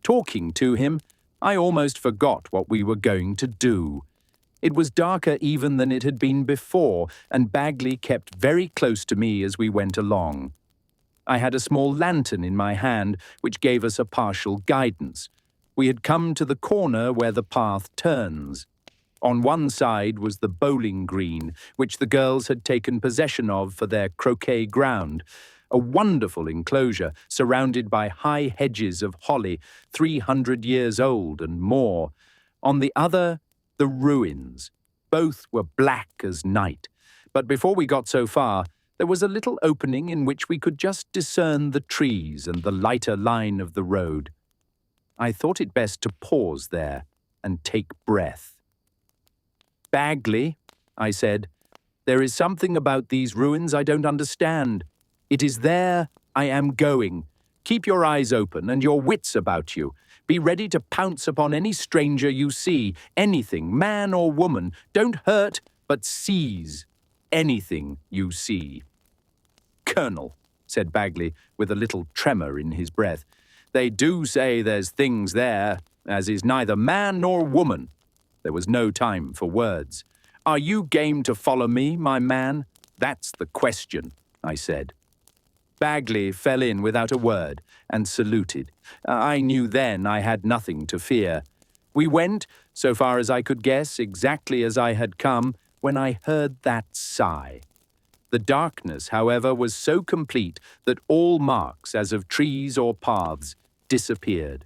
Talking to him, I almost forgot what we were going to do. It was darker even than it had been before, and Bagley kept very close to me as we went along. I had a small lantern in my hand, which gave us a partial guidance. We had come to the corner where the path turns. On one side was the bowling green, which the girls had taken possession of for their croquet ground, a wonderful enclosure surrounded by high hedges of holly, 300 years old and more. On the other, the ruins. Both were black as night. But before we got so far, there was a little opening in which we could just discern the trees and the lighter line of the road. I thought it best to pause there and take breath. Bagley, I said, there is something about these ruins I don't understand. It is there I am going. Keep your eyes open and your wits about you. Be ready to pounce upon any stranger you see, anything, man or woman. Don't hurt, but seize anything you see. Colonel, said Bagley, with a little tremor in his breath, they do say there's things there, as is neither man nor woman. There was no time for words. Are you game to follow me, my man? That's the question, I said. Bagley fell in without a word and saluted. I knew then I had nothing to fear. We went, so far as I could guess, exactly as I had come, when I heard that sigh. The darkness, however, was so complete that all marks, as of trees or paths, disappeared.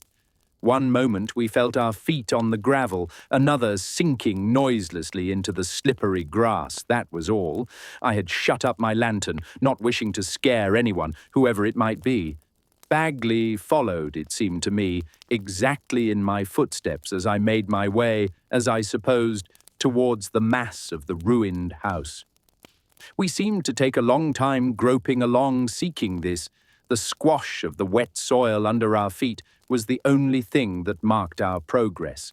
One moment we felt our feet on the gravel, another sinking noiselessly into the slippery grass, that was all. I had shut up my lantern, not wishing to scare anyone, whoever it might be. Bagley followed, it seemed to me, exactly in my footsteps as I made my way, as I supposed, towards the mass of the ruined house. We seemed to take a long time groping along seeking this. The squash of the wet soil under our feet was the only thing that marked our progress.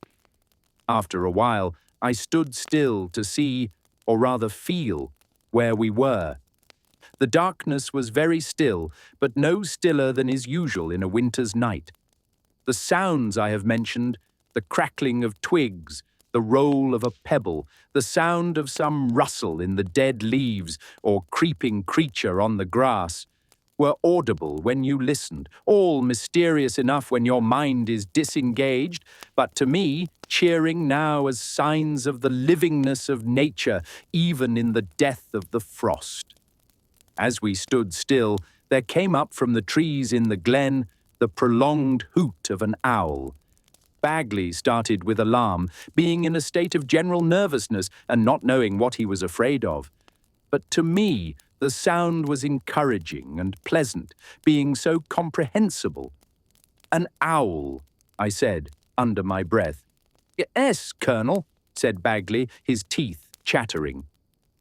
After a while, I stood still to see, or rather feel, where we were. The darkness was very still, but no stiller than is usual in a winter's night. The sounds I have mentioned, the crackling of twigs, the roll of a pebble, the sound of some rustle in the dead leaves or creeping creature on the grass, were audible when you listened, all mysterious enough when your mind is disengaged, but to me cheering now as signs of the livingness of nature, even in the death of the frost. As we stood still, there came up from the trees in the glen the prolonged hoot of an owl. Bagley started with alarm, being in a state of general nervousness and not knowing what he was afraid of. But to me, the sound was encouraging and pleasant, being so comprehensible. An owl, I said, under my breath. Yes, Colonel, said Bagley, his teeth chattering.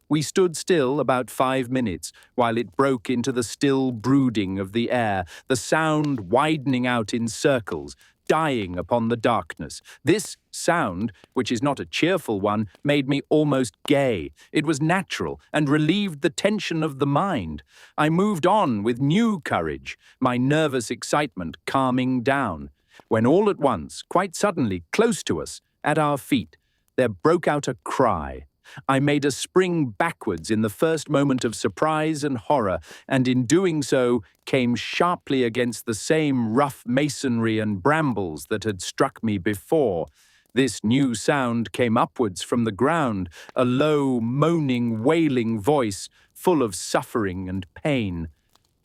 We stood still about 5 minutes, while it broke into the still brooding of the air, the sound widening out in circles, dying upon the darkness. This sound, which is not a cheerful one, made me almost gay. It was natural and relieved the tension of the mind. I moved on with new courage, my nervous excitement calming down, when all at once, quite suddenly, close to us, at our feet, there broke out a cry. I made a spring backwards in the first moment of surprise and horror, and in doing so came sharply against the same rough masonry and brambles that had struck me before. This new sound came upwards from the ground, a low, moaning, wailing voice, full of suffering and pain.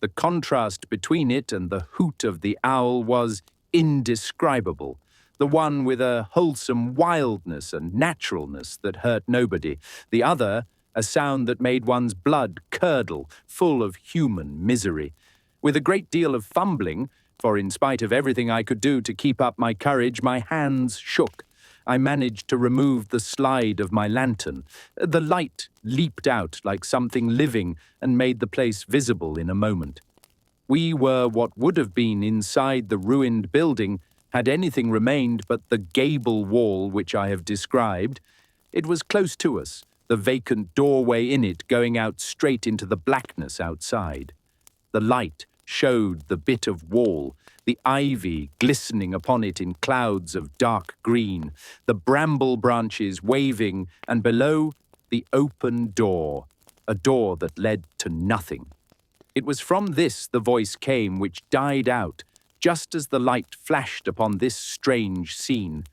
The contrast between it and the hoot of the owl was indescribable. The one with a wholesome wildness and naturalness that hurt nobody. The other, a sound that made one's blood curdle, full of human misery. With a great deal of fumbling, for in spite of everything I could do to keep up my courage, my hands shook. I managed to remove the slide of my lantern. The light leaped out like something living and made the place visible in a moment. We were what would have been inside the ruined building, had anything remained but the gable wall which I have described. It was close to us, the vacant doorway in it going out straight into the blackness outside. The light showed the bit of wall, the ivy glistening upon it in clouds of dark green, the bramble branches waving, and below, the open door, a door that led to nothing. It was from this the voice came which died out, just as the light flashed upon this strange scene.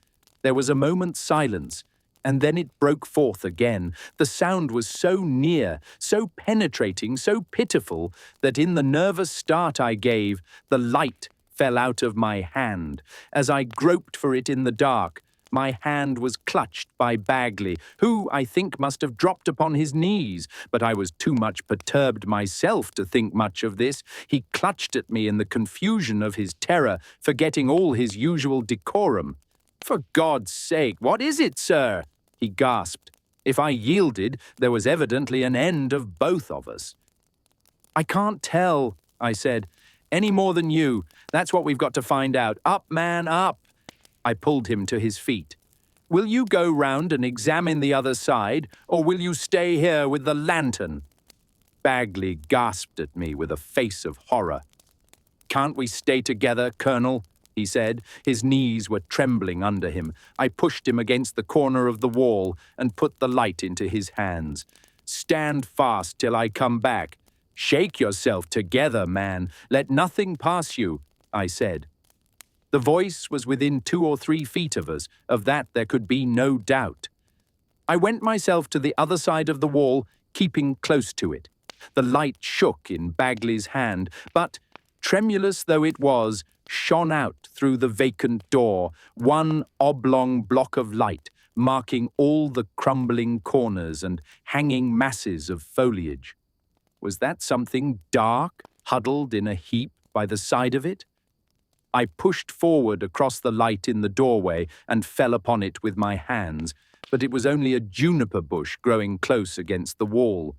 There was a moment's silence, and then it broke forth again. The sound was so near, so penetrating, so pitiful, that in the nervous start I gave, the light fell out of my hand. As I groped for it in the dark, my hand was clutched by Bagley, who, I think, must have dropped upon his knees, but I was too much perturbed myself to think much of this. He clutched at me in the confusion of his terror, forgetting all his usual decorum. "For God's sake, what is it, sir?" he gasped. If I yielded, there was evidently an end of both of us. "I can't tell," I said, "any more than you. That's what we've got to find out. Up, man, up!" I pulled him to his feet. "Will you go round and examine the other side, or will you stay here with the lantern?" Bagley gasped at me with a face of horror. "Can't we stay together, Colonel?" he said. His knees were trembling under him. I pushed him against the corner of the wall and put the light into his hands. "Stand fast till I come back. Shake yourself together, man. Let nothing pass you," I said. The voice was within 2 or 3 feet of us, of that there could be no doubt. I went myself to the other side of the wall, keeping close to it. The light shook in Bagley's hand, but, tremulous though it was, shone out through the vacant door, one oblong block of light, marking all the crumbling corners and hanging masses of foliage. Was that something dark, huddled in a heap by the side of it? I pushed forward across the light in the doorway and fell upon it with my hands, but it was only a juniper bush growing close against the wall.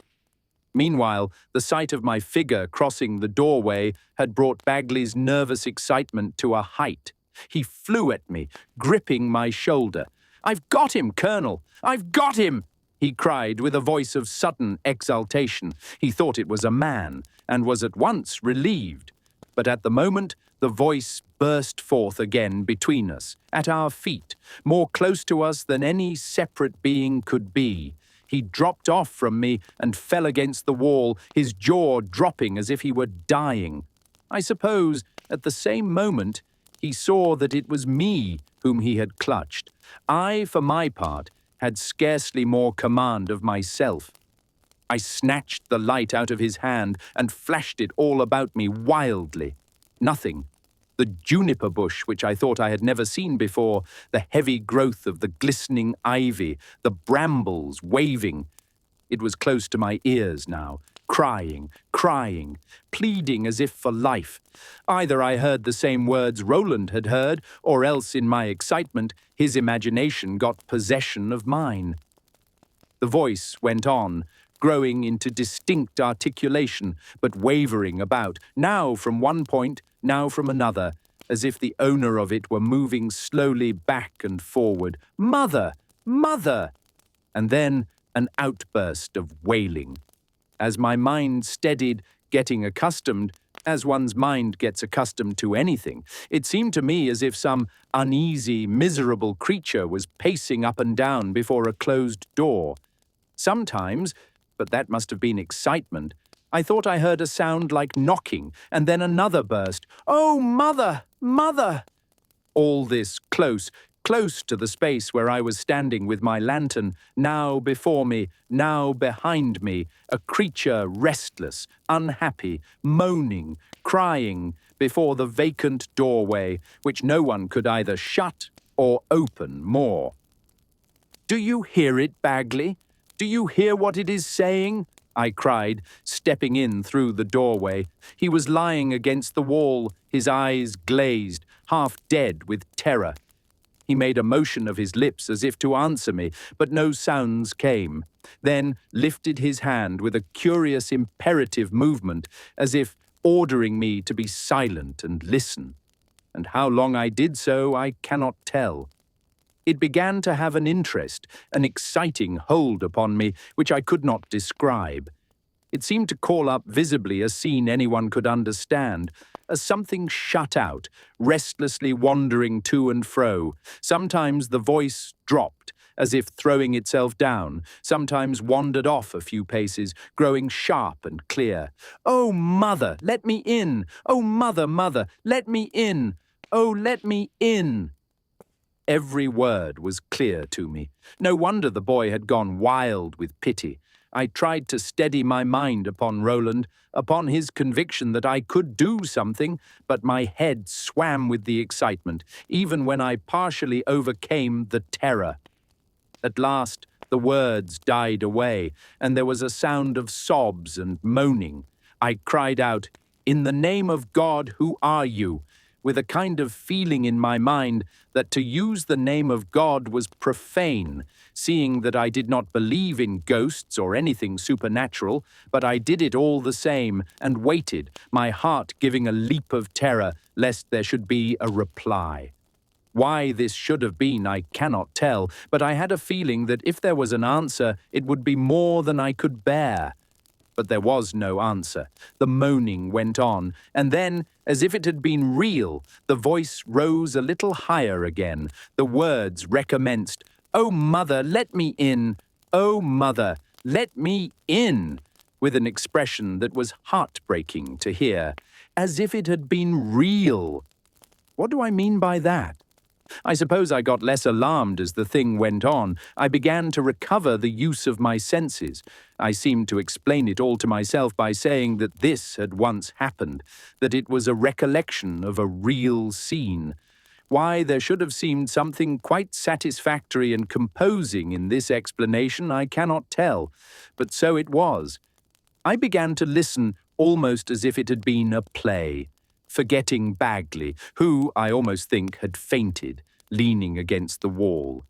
Meanwhile, the sight of my figure crossing the doorway had brought Bagley's nervous excitement to a height. He flew at me, gripping my shoulder. "I've got him, Colonel! I've got him!" he cried with a voice of sudden exultation. He thought it was a man, and was at once relieved. But at the moment, the voice burst forth again between us, at our feet, more close to us than any separate being could be. He dropped off from me and fell against the wall, his jaw dropping as if he were dying. I suppose, at the same moment, he saw that it was me whom he had clutched. I, for my part, had scarcely more command of myself. I snatched the light out of his hand and flashed it all about me wildly. Nothing. The juniper bush, which I thought I had never seen before, the heavy growth of the glistening ivy, the brambles waving. It was close to my ears now, crying, pleading as if for life. Either I heard the same words Roland had heard, or else in my excitement his imagination got possession of mine. The voice went on, growing into distinct articulation, but wavering about, now from one point, now from another, as if the owner of it were moving slowly back and forward. "Mother! Mother!" And then an outburst of wailing. As my mind steadied, getting accustomed, as one's mind gets accustomed to anything, it seemed to me as if some uneasy, miserable creature was pacing up and down before a closed door. Sometimes, but that must have been excitement, I thought I heard a sound like knocking, and then another burst. "Oh, mother! Mother!" All this close to the space where I was standing with my lantern, now before me, now behind me, a creature restless, unhappy, moaning, crying, before the vacant doorway, which no one could either shut or open more. "Do you hear it, Bagley? Do you hear what it is saying?" I cried, stepping in through the doorway. He was lying against the wall, his eyes glazed, half dead with terror. He made a motion of his lips as if to answer me, but no sounds came, then lifted his hand with a curious imperative movement, as if ordering me to be silent and listen. And how long I did so, I cannot tell. It began to have an interest, an exciting hold upon me, which I could not describe. It seemed to call up visibly a scene anyone could understand, as something shut out, restlessly wandering to and fro. Sometimes the voice dropped, as if throwing itself down, sometimes wandered off a few paces, growing sharp and clear. "Oh, mother, let me in! Oh, mother, mother, let me in! Oh, let me in!" Every word was clear to me. No wonder the boy had gone wild with pity. I tried to steady my mind upon Roland, upon his conviction that I could do something, but my head swam with the excitement, even when I partially overcame the terror. At last, the words died away, and there was a sound of sobs and moaning. I cried out, "In the name of God, who are you?" with a kind of feeling in my mind that to use the name of God was profane, seeing that I did not believe in ghosts or anything supernatural, but I did it all the same and waited, my heart giving a leap of terror lest there should be a reply. Why this should have been, I cannot tell, but I had a feeling that if there was an answer, it would be more than I could bear. But there was no answer. The moaning went on, and then, as if it had been real, the voice rose a little higher again. The words recommenced, "Oh, mother, let me in! Oh, mother, let me in!" with an expression that was heartbreaking to hear, as if it had been real. What do I mean by that? I suppose I got less alarmed as the thing went on. I began to recover the use of my senses. I seemed to explain it all to myself by saying that this had once happened, that it was a recollection of a real scene. Why there should have seemed something quite satisfactory and composing in this explanation I cannot tell, but so it was. I began to listen almost as if it had been a play, forgetting Bagley, who, I almost think, had fainted, leaning against the wall.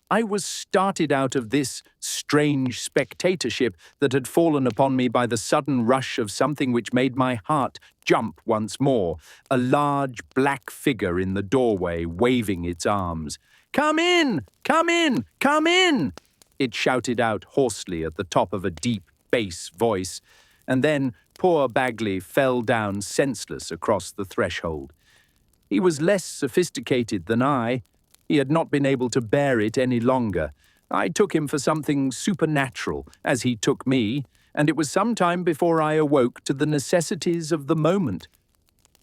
I was started out of this strange spectatorship that had fallen upon me by the sudden rush of something which made my heart jump once more, a large black figure in the doorway waving its arms. "Come in! Come in! Come in!" it shouted out hoarsely at the top of a deep bass voice, and then poor Bagley fell down senseless across the threshold. He was less sophisticated than I. He had not been able to bear it any longer. I took him for something supernatural, as he took me, and it was some time before I awoke to the necessities of the moment.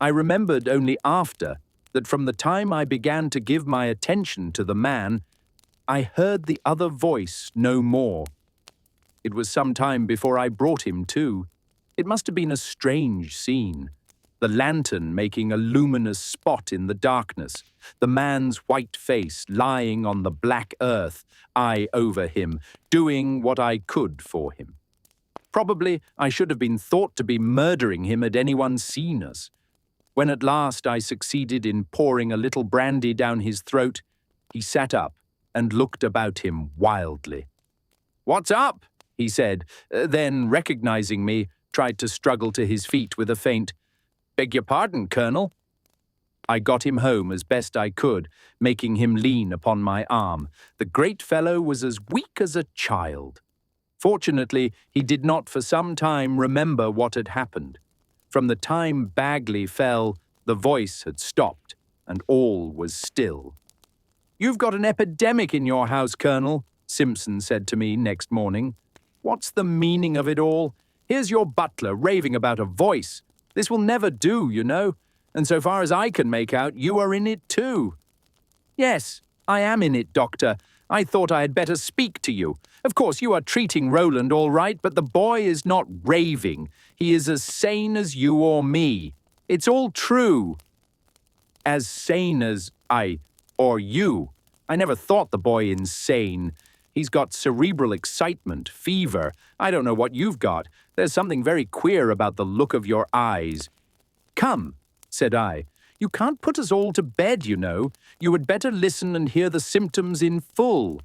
I remembered only after that from the time I began to give my attention to the man, I heard the other voice no more. It was some time before I brought him to. It must have been a strange scene. The lantern making a luminous spot in the darkness, the man's white face lying on the black earth, I over him, doing what I could for him. Probably I should have been thought to be murdering him had anyone seen us. When at last I succeeded in pouring a little brandy down his throat, he sat up and looked about him wildly. "What's up?" he said, then, recognizing me, tried to struggle to his feet with a faint, "Beg your pardon, Colonel." I got him home as best I could, making him lean upon my arm. The great fellow was as weak as a child. Fortunately, he did not for some time remember what had happened. From the time Bagley fell, the voice had stopped, and all was still. "You've got an epidemic in your house, Colonel," Simpson said to me next morning. "What's the meaning of it all? Here's your butler raving about a voice. This will never do, you know, and so far as I can make out, you are in it too." "Yes, I am in it, Doctor. I thought I had better speak to you. Of course, you are treating Roland all right, but the boy is not raving. He is as sane as you or me. It's all true." "As sane as Or you. I never thought the boy insane. He's got cerebral excitement, fever. I don't know what you've got. There's something very queer about the look of your eyes. Come, said I. You can't put us all to bed, you know. You had better listen and hear the symptoms in full.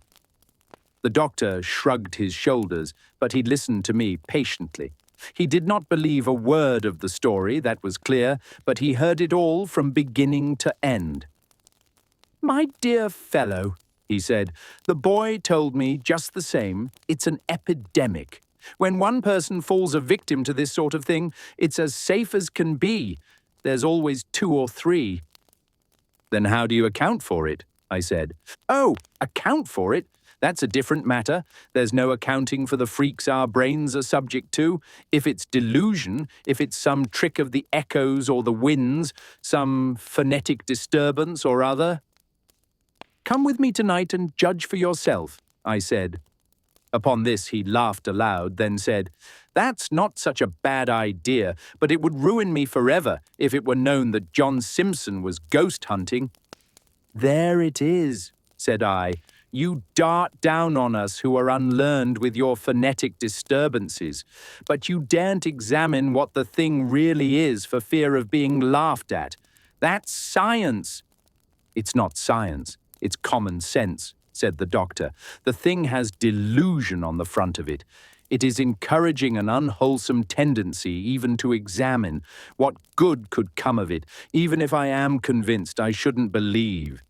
The doctor shrugged his shoulders, but he listened to me patiently. He did not believe a word of the story, that was clear, but he heard it all from beginning to end. My dear fellow, he said, the boy told me just the same. It's an epidemic. When one person falls a victim to this sort of thing, it's as safe as can be. There's always 2 or 3. Then how do you account for it? I said. Oh, account for it? That's a different matter. There's no accounting for the freaks our brains are subject to. If it's delusion, if it's some trick of the echoes or the winds, some phonetic disturbance or other. Come with me tonight and judge for yourself, I said. Upon this he laughed aloud, then said, That's not such a bad idea, but it would ruin me forever if it were known that John Simpson was ghost hunting. There it is, said I. You dart down on us who are unlearned with your phonetic disturbances, but you daren't examine what the thing really is for fear of being laughed at. That's science. It's not science, it's common sense, said the doctor. The thing has delusion on the front of it. It is encouraging an unwholesome tendency even to examine. What good could come of it, even if I am convinced I shouldn't believe?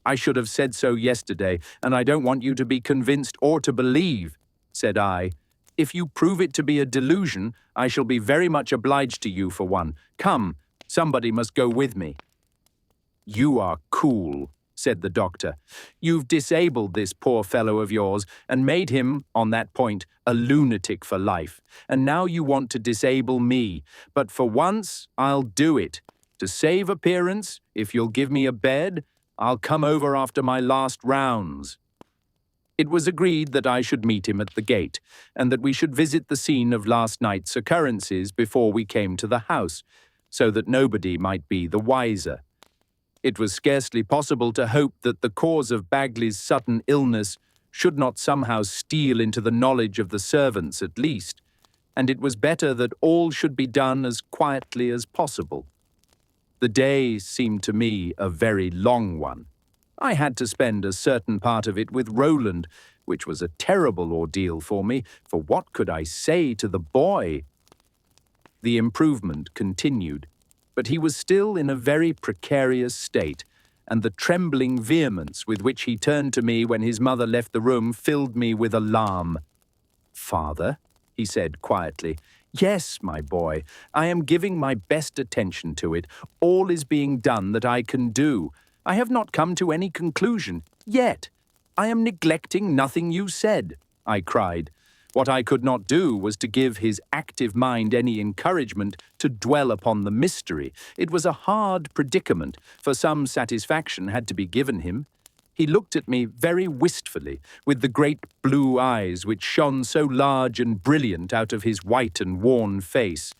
I should have said so yesterday, and I don't want you to be convinced or to believe, said I. If you prove it to be a delusion, I shall be very much obliged to you for one. Come, somebody must go with me. You are cool, said the doctor. You've disabled this poor fellow of yours and made him, on that point, a lunatic for life. And now you want to disable me. But for once, I'll do it. To save appearance, if you'll give me a bed, I'll come over after my last rounds. It was agreed that I should meet him at the gate, and that we should visit the scene of last night's occurrences before we came to the house, so that nobody might be the wiser. It was scarcely possible to hope that the cause of Bagley's sudden illness should not somehow steal into the knowledge of the servants at least, and it was better that all should be done as quietly as possible. The day seemed to me a very long one. I had to spend a certain part of it with Roland, which was a terrible ordeal for me, for what could I say to the boy? The improvement continued, but he was still in a very precarious state, and the trembling vehemence with which he turned to me when his mother left the room filled me with alarm. Father, he said quietly, Yes, my boy, I am giving my best attention to it. All is being done that I can do. I have not come to any conclusion, yet. I am neglecting nothing you said, I cried. What I could not do was to give his active mind any encouragement to dwell upon the mystery. It was a hard predicament, for some satisfaction had to be given him. He looked at me very wistfully, with the great blue eyes which shone so large and brilliant out of his white and worn face.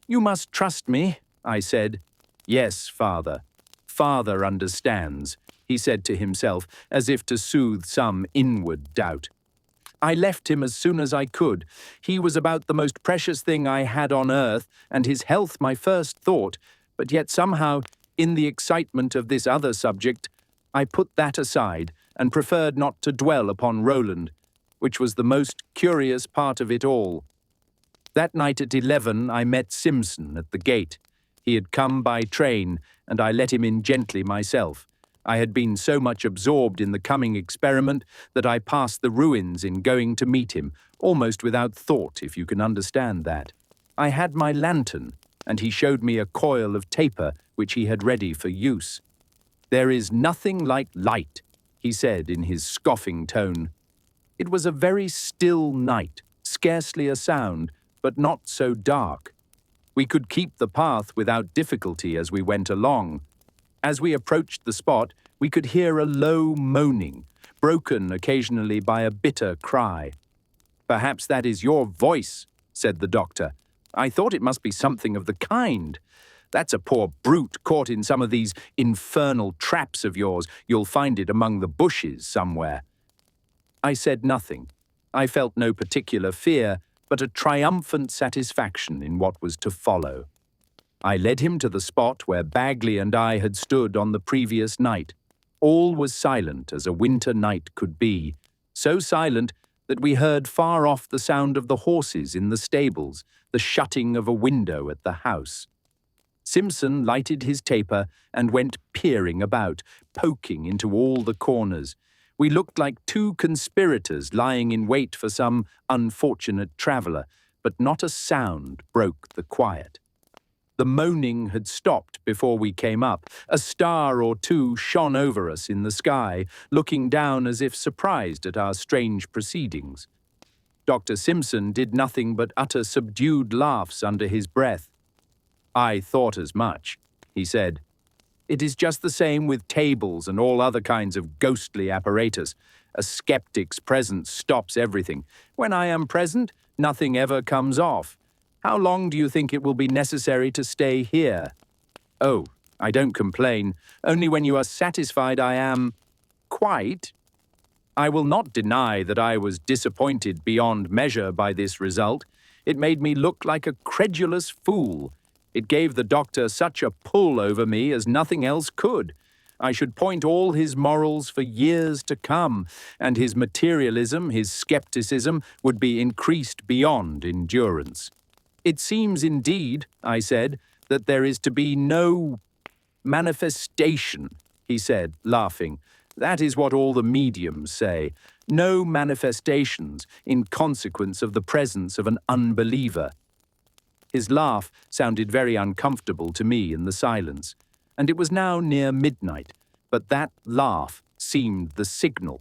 You must trust me, I said. Yes, father. Father understands, he said to himself, as if to soothe some inward doubt. I left him as soon as I could. He was about the most precious thing I had on earth, and his health my first thought, but yet somehow, in the excitement of this other subject, I put that aside and preferred not to dwell upon Roland, which was the most curious part of it all. That night at 11 I met Simpson at the gate. He had come by train, and I let him in gently myself. I had been so much absorbed in the coming experiment that I passed the ruins in going to meet him, almost without thought, if you can understand that. I had my lantern, and he showed me a coil of taper which he had ready for use. There is nothing like light, he said in his scoffing tone. It was a very still night, scarcely a sound, but not so dark. We could keep the path without difficulty as we went along. As we approached the spot, we could hear a low moaning, broken occasionally by a bitter cry. Perhaps that is your voice, said the doctor. I thought it must be something of the kind. That's a poor brute caught in some of these infernal traps of yours. You'll find it among the bushes somewhere." I said nothing. I felt no particular fear, but a triumphant satisfaction in what was to follow. I led him to the spot where Bagley and I had stood on the previous night. All was silent as a winter night could be, so silent that we heard far off the sound of the horses in the stables, the shutting of a window at the house. Simpson lighted his taper and went peering about, poking into all the corners. We looked like two conspirators lying in wait for some unfortunate traveller, but not a sound broke the quiet. The moaning had stopped before we came up. A star or two shone over us in the sky, looking down as if surprised at our strange proceedings. Dr. Simpson did nothing but utter subdued laughs under his breath. "I thought as much," he said. "It is just the same with tables and all other kinds of ghostly apparatus. A skeptic's presence stops everything. When I am present, nothing ever comes off. How long do you think it will be necessary to stay here?" "Oh, I don't complain. Only when you are satisfied I am quite. I will not deny that I was disappointed beyond measure by this result. It made me look like a credulous fool. It gave the doctor such a pull over me as nothing else could. I should point all his morals for years to come, and his materialism, his skepticism, would be increased beyond endurance. It seems indeed," I said, "that there is to be no manifestation," he said, laughing. "That is what all the mediums say. No manifestations in consequence of the presence of an unbeliever." His laugh sounded very uncomfortable to me in the silence, and it was now near midnight, but that laugh seemed the signal.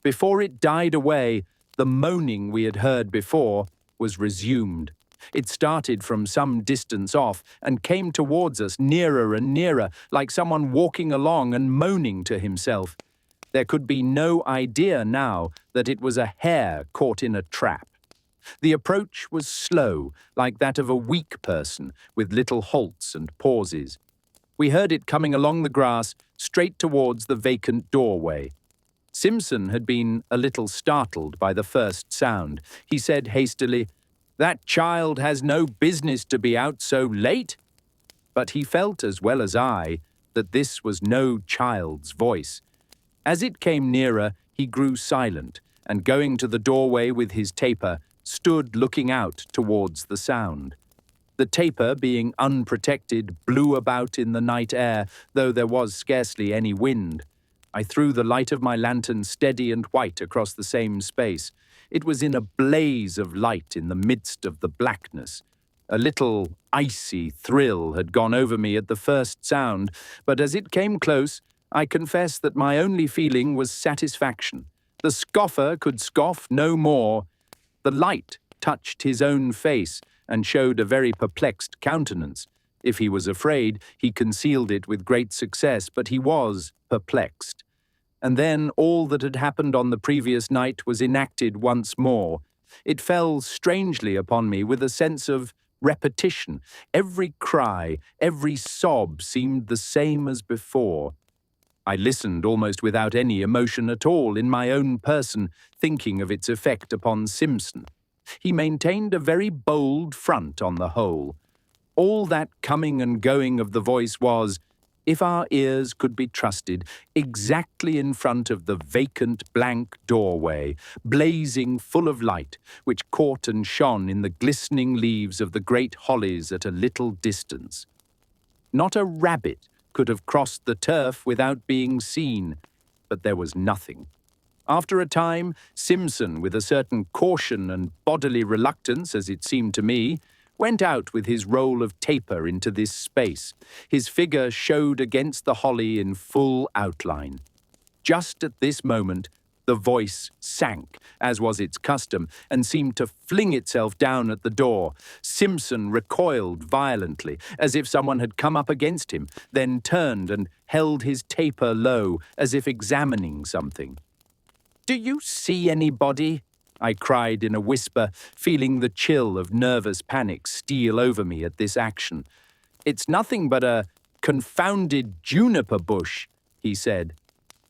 Before it died away, the moaning we had heard before was resumed. It started from some distance off and came towards us nearer and nearer, like someone walking along and moaning to himself. There could be no idea now that it was a hare caught in a trap. The approach was slow, like that of a weak person, with little halts and pauses. We heard it coming along the grass, straight towards the vacant doorway. Simpson had been a little startled by the first sound. He said hastily, "That child has no business to be out so late." But he felt as well as I that this was no child's voice. As it came nearer, he grew silent, and going to the doorway with his taper, stood looking out towards the sound. The taper, being unprotected, blew about in the night air, though there was scarcely any wind. I threw the light of my lantern steady and white across the same space. It was in a blaze of light in the midst of the blackness. A little icy thrill had gone over me at the first sound, but as it came close, I confess that my only feeling was satisfaction. The scoffer could scoff no more. The light touched his own face and showed a very perplexed countenance. If he was afraid, he concealed it with great success, but he was perplexed. And then all that had happened on the previous night was enacted once more. It fell strangely upon me with a sense of repetition. Every cry, every sob seemed the same as before. I listened almost without any emotion at all in my own person, thinking of its effect upon Simpson. He maintained a very bold front on the whole. All that coming and going of the voice was, if our ears could be trusted, exactly in front of the vacant blank doorway, blazing full of light, which caught and shone in the glistening leaves of the great hollies at a little distance. Not a rabbit could have crossed the turf without being seen, but there was nothing. After a time, Simpson, with a certain caution and bodily reluctance, as it seemed to me, went out with his roll of taper into this space. His figure showed against the holly in full outline. Just at this moment, the voice sank, as was its custom, and seemed to fling itself down at the door. Simpson recoiled violently, as if someone had come up against him, then turned and held his taper low, as if examining something. "Do you see anybody?" I cried in a whisper, feeling the chill of nervous panic steal over me at this action. "It's nothing but a confounded juniper bush," he said.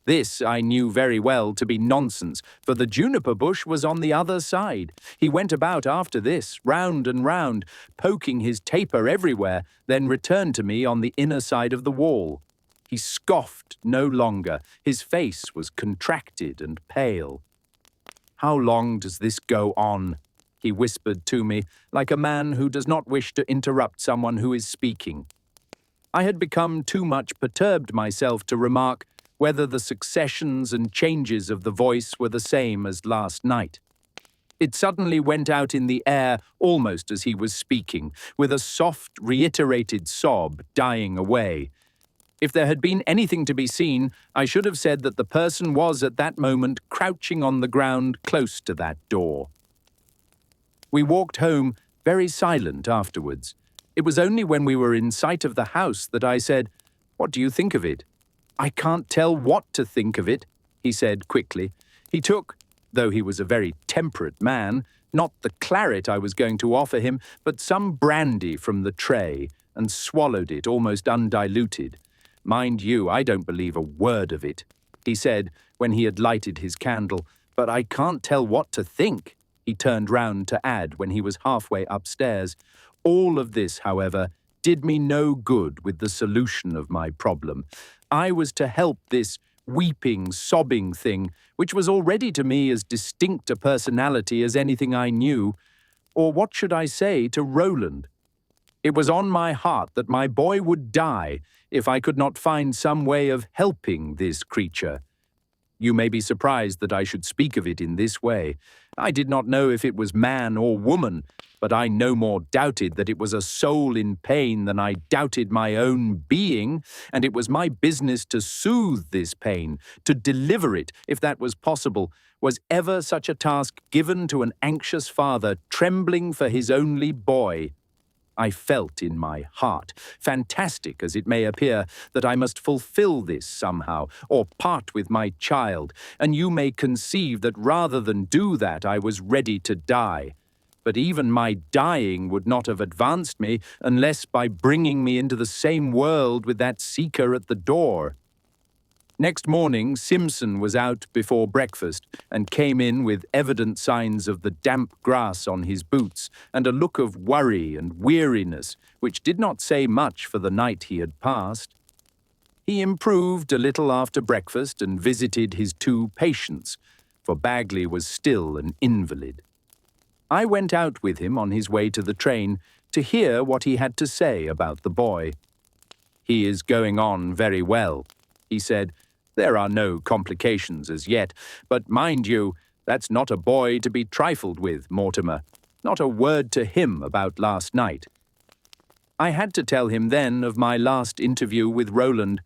This I knew very well to be nonsense, for the juniper bush was on the other side. He went about after this, round and round, poking his taper everywhere, then returned to me on the inner side of the wall. He scoffed no longer. His face was contracted and pale. "How long does this go on?" he whispered to me, like a man who does not wish to interrupt someone who is speaking. I had become too much perturbed myself to remark whether the successions and changes of the voice were the same as last night. It suddenly went out in the air almost as he was speaking, with a soft, reiterated sob dying away. If there had been anything to be seen, I should have said that the person was at that moment crouching on the ground close to that door. We walked home very silent afterwards. It was only when we were in sight of the house that I said, "What do you think of it?" "I can't tell what to think of it," he said quickly. He took, though he was a very temperate man, not the claret I was going to offer him, but some brandy from the tray, and swallowed it almost undiluted. "Mind you, I don't believe a word of it," he said when he had lighted his candle, "but I can't tell what to think," he turned round to add when he was halfway upstairs. All of this, however, did me no good with the solution of my problem. I was to help this weeping, sobbing thing, which was already to me as distinct a personality as anything I knew, or what should I say, to Roland. It was on my heart that my boy would die if I could not find some way of helping this creature. You may be surprised that I should speak of it in this way. I did not know if it was man or woman, but I no more doubted that it was a soul in pain than I doubted my own being, and it was my business to soothe this pain, to deliver it, if that was possible. Was ever such a task given to an anxious father trembling for his only boy? I felt in my heart, fantastic as it may appear, that I must fulfill this somehow, or part with my child, and you may conceive that rather than do that I was ready to die. But even my dying would not have advanced me unless by bringing me into the same world with that seeker at the door. Next morning, Simpson was out before breakfast and came in with evident signs of the damp grass on his boots and a look of worry and weariness which did not say much for the night he had passed. He improved a little after breakfast and visited his 2 patients, for Bagley was still an invalid. I went out with him on his way to the train to hear what he had to say about the boy. "He is going on very well," he said. "There are no complications as yet, but mind you, that's not a boy to be trifled with, Mortimer. Not a word to him about last night." I had to tell him then of my last interview with Roland,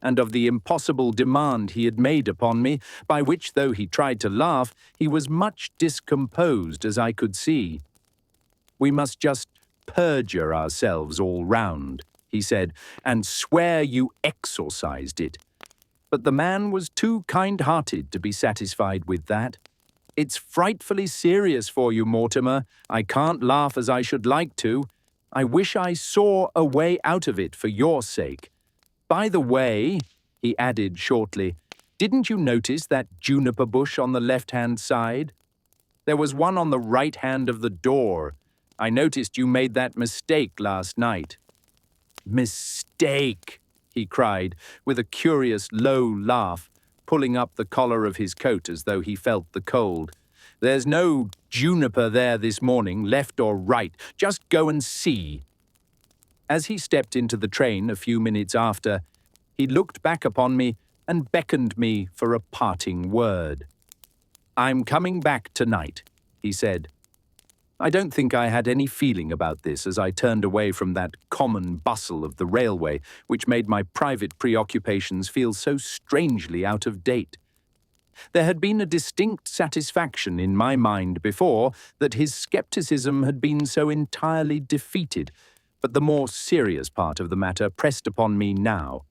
and of the impossible demand he had made upon me, by which, though he tried to laugh, he was much discomposed, as I could see. "We must just perjure ourselves all round," he said, "and swear you exorcised it." But the man was too kind-hearted to be satisfied with that. "It's frightfully serious for you, Mortimer. I can't laugh as I should like to. I wish I saw a way out of it for your sake. By the way," he added shortly, "didn't you notice that juniper bush on the left-hand side? There was one on the right hand of the door. I noticed you made that mistake last night." "Mistake!" he cried, with a curious low laugh, pulling up the collar of his coat as though he felt the cold. "There's no juniper there this morning, left or right. Just go and see." As he stepped into the train a few minutes after, he looked back upon me and beckoned me for a parting word. "I'm coming back tonight," he said. I don't think I had any feeling about this as I turned away from that common bustle of the railway, which made my private preoccupations feel so strangely out of date. There had been a distinct satisfaction in my mind before that his scepticism had been so entirely defeated, but the more serious part of the matter pressed upon me now.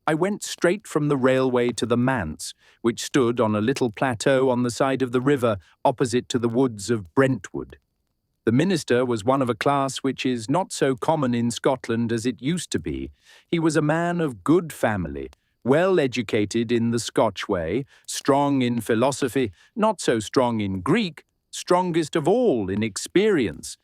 I went straight from the railway to the manse, which stood on a little plateau on the side of the river opposite to the woods of Brentwood. The minister was one of a class which is not so common in Scotland as it used to be. He was a man of good family, well educated in the Scotch way, strong in philosophy, not so strong in Greek, strongest of all in experience.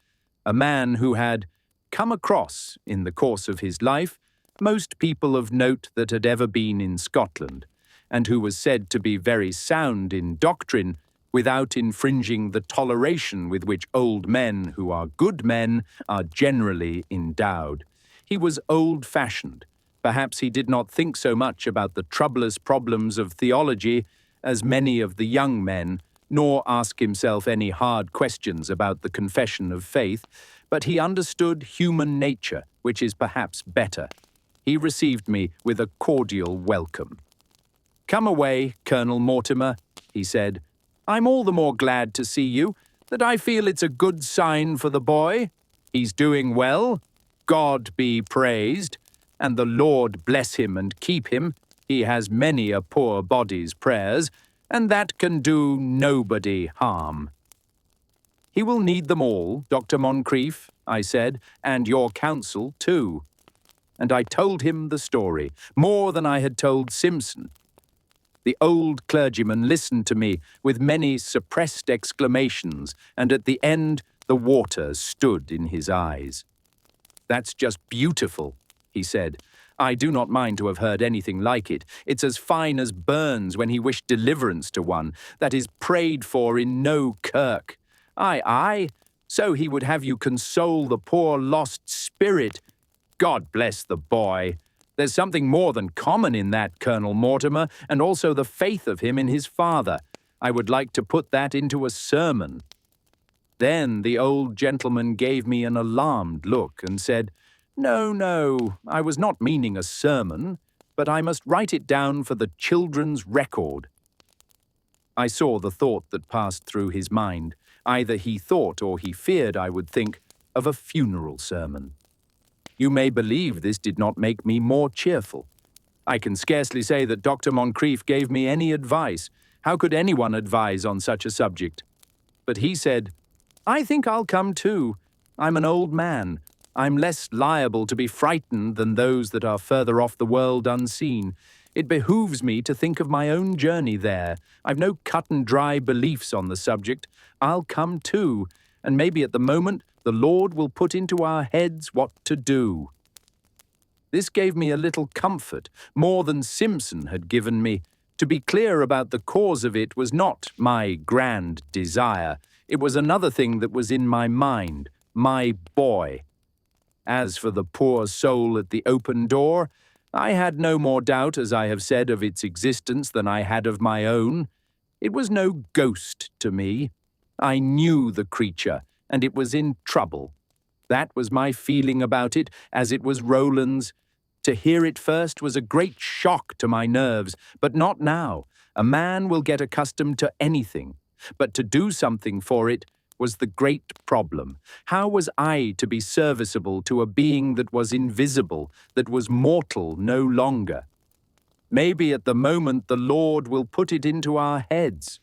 A man who had come across, in the course of his life, most people of note that had ever been in Scotland, and who was said to be very sound in doctrine, without infringing the toleration with which old men who are good men are generally endowed. He was old-fashioned. Perhaps he did not think so much about the troublous problems of theology as many of the young men, nor ask himself any hard questions about the confession of faith, but he understood human nature, which is perhaps better. He received me with a cordial welcome. "Come away, Colonel Mortimer," he said. "I'm all the more glad to see you, that I feel it's a good sign for the boy. He's doing well, God be praised, and the Lord bless him and keep him. He has many a poor body's prayers, and that can do nobody harm." "He will need them all, Dr. Moncrieff," I said, "and your counsel too." And I told him the story, more than I had told Simpson. The old clergyman listened to me with many suppressed exclamations, and at the end the water stood in his eyes. "That's just beautiful," he said. "I do not mind to have heard anything like it. It's as fine as Burns when he wished deliverance to one, that is prayed for in no kirk. Aye, aye, so he would have you console the poor lost spirit. God bless the boy. There's something more than common in that, Colonel Mortimer, and also the faith of him in his father. I would like to put that into a sermon." Then the old gentleman gave me an alarmed look and said, "No, no, I was not meaning a sermon, but I must write it down for the children's record." I saw the thought that passed through his mind. Either he thought or he feared I would think of a funeral sermon. You may believe this did not make me more cheerful. I can scarcely say that Dr. Moncrieff gave me any advice. How could anyone advise on such a subject? But he said, "I think I'll come too. I'm an old man. I'm less liable to be frightened than those that are further off the world unseen. It behooves me to think of my own journey there. I've no cut-and-dry beliefs on the subject. I'll come too, and maybe at the moment the Lord will put into our heads what to do." This gave me a little comfort, more than Simpson had given me. To be clear about the cause of it was not my grand desire. It was another thing that was in my mind, my boy. As for the poor soul at the open door, I had no more doubt, as I have said, of its existence than I had of my own. It was no ghost to me. I knew the creature, and it was in trouble. That was my feeling about it, as it was Roland's. To hear it first was a great shock to my nerves, but not now. A man will get accustomed to anything, but to do something for it was the great problem. How was I to be serviceable to a being that was invisible, that was mortal no longer? Maybe at the moment the Lord will put it into our heads.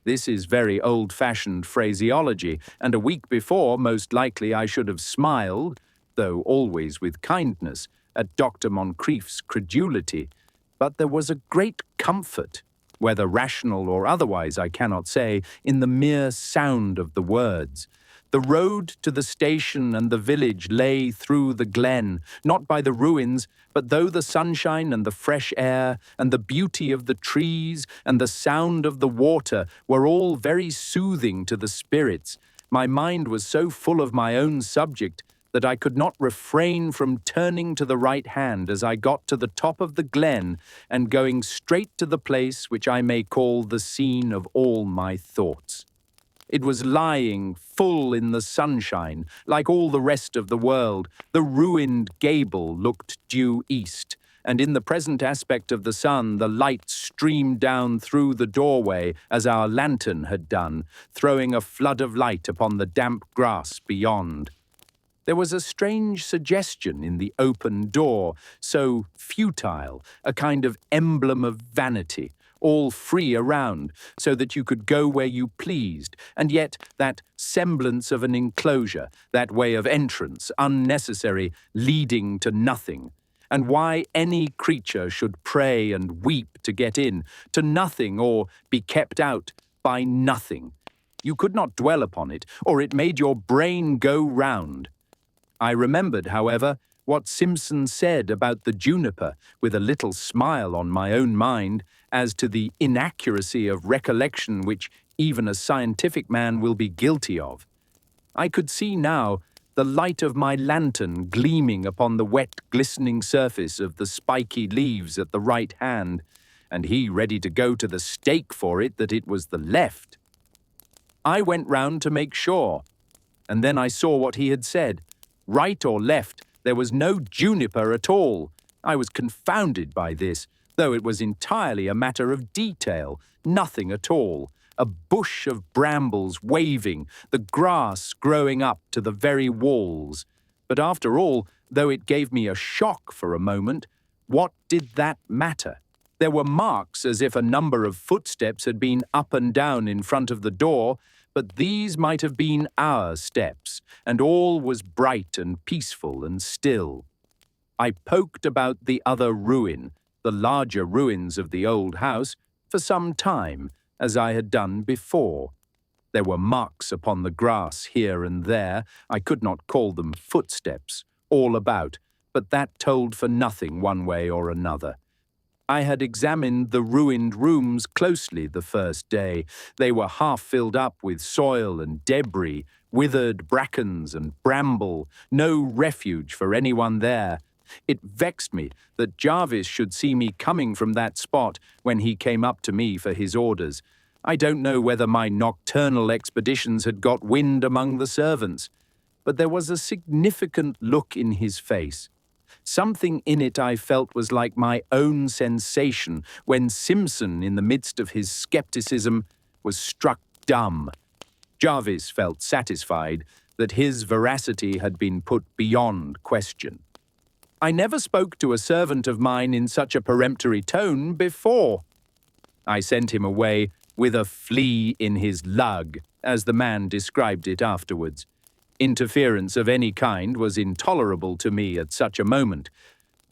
This is very old-fashioned phraseology, and a week before, most likely I should have smiled, though always with kindness, at Dr. Moncrieff's credulity. But there was a great comfort, whether rational or otherwise I cannot say, in the mere sound of the words. The road to the station and the village lay through the glen, not by the ruins, but though the sunshine and the fresh air and the beauty of the trees and the sound of the water were all very soothing to the spirits, my mind was so full of my own subject that I could not refrain from turning to the right hand as I got to the top of the glen and going straight to the place which I may call the scene of all my thoughts. It was lying full in the sunshine, like all the rest of the world. The ruined gable looked due east, and in the present aspect of the sun the light streamed down through the doorway as our lantern had done, throwing a flood of light upon the damp grass beyond. There was a strange suggestion in the open door, so futile, a kind of emblem of vanity, all free around, so that you could go where you pleased, and yet that semblance of an enclosure, that way of entrance, unnecessary, leading to nothing. And why any creature should pray and weep to get in, to nothing, or be kept out by nothing. You could not dwell upon it, or it made your brain go round. I remembered, however, what Simpson said about the juniper, with a little smile on my own mind, as to the inaccuracy of recollection which even a scientific man will be guilty of. I could see now the light of my lantern gleaming upon the wet, glistening surface of the spiky leaves at the right hand, and he ready to go to the stake for it that it was the left. I went round to make sure, and then I saw what he had said. Right or left, there was no juniper at all. I was confounded by this, though it was entirely a matter of detail, nothing at all. A bush of brambles waving, the grass growing up to the very walls. But after all, though it gave me a shock for a moment, what did that matter? There were marks as if a number of footsteps had been up and down in front of the door, but these might have been our steps, and all was bright and peaceful and still. I poked about the other ruin, the larger ruins of the old house, for some time, as I had done before. There were marks upon the grass here and there, I could not call them footsteps, all about, but that told for nothing one way or another. I had examined the ruined rooms closely the first day. They were half filled up with soil and debris, withered brackens and bramble, no refuge for anyone there. It vexed me that Jarvis should see me coming from that spot when he came up to me for his orders. I don't know whether my nocturnal expeditions had got wind among the servants, but there was a significant look in his face. Something in it I felt was like my own sensation when Simpson, in the midst of his skepticism, was struck dumb. Jarvis felt satisfied that his veracity had been put beyond question. I never spoke to a servant of mine in such a peremptory tone before. I sent him away with a flea in his lug, as the man described it afterwards. Interference of any kind was intolerable to me at such a moment.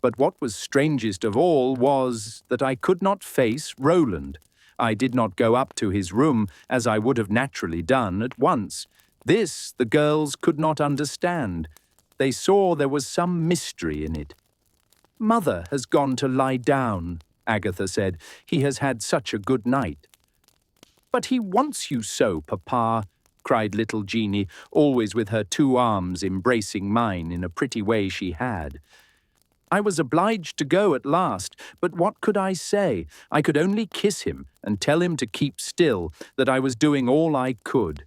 But what was strangest of all was that I could not face Roland. I did not go up to his room, as I would have naturally done, at once. This the girls could not understand. They saw there was some mystery in it. "Mother has gone to lie down," Agatha said. "He has had such a good night." "But he wants you so, Papa," cried little Jeanie, always with her two arms embracing mine in a pretty way she had. I was obliged to go at last, but what could I say? I could only kiss him and tell him to keep still, that I was doing all I could.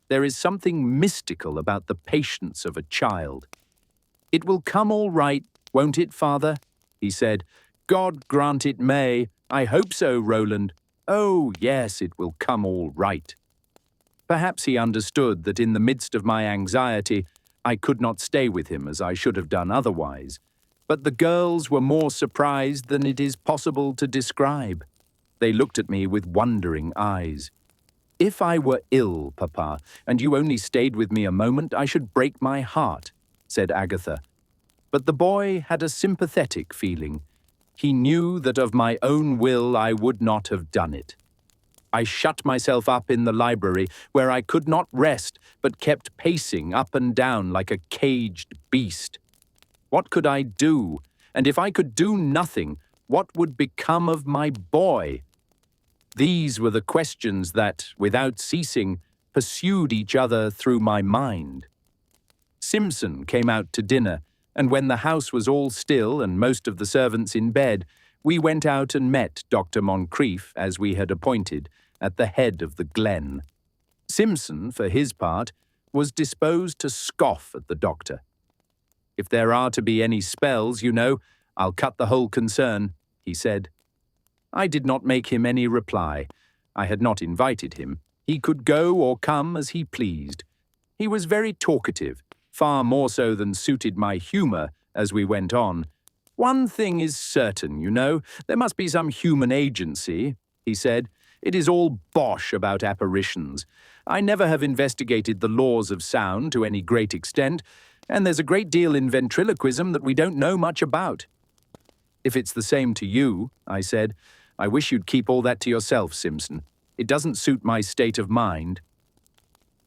There is something mystical about the patience of a child. "It will come all right, won't it, Father?" he said. "God grant it may. I hope so, Roland. Oh, yes, it will come all right." Perhaps he understood that in the midst of my anxiety, I could not stay with him as I should have done otherwise. But the girls were more surprised than it is possible to describe. They looked at me with wondering eyes. "If I were ill, Papa, and you only stayed with me a moment, I should break my heart," said Agatha. But the boy had a sympathetic feeling. He knew that of my own will I would not have done it. I shut myself up in the library, where I could not rest, but kept pacing up and down like a caged beast. What could I do? And if I could do nothing, what would become of my boy? These were the questions that, without ceasing, pursued each other through my mind. Simpson came out to dinner, and when the house was all still and most of the servants in bed, we went out and met Dr. Moncrief, as we had appointed, at the head of the glen. Simpson, for his part, was disposed to scoff at the doctor. "If there are to be any spells, you know, I'll cut the whole concern," he said. I did not make him any reply. I had not invited him. He could go or come as he pleased. He was very talkative, far more so than suited my humour as we went on. "One thing is certain, you know, there must be some human agency. he said. "It is all bosh about apparitions. I never have investigated the laws of sound to any great extent, and there's a great deal in ventriloquism that we don't know much about." "If it's the same to you," I said, "I wish you'd keep all that to yourself, Simpson. It doesn't suit my state of mind."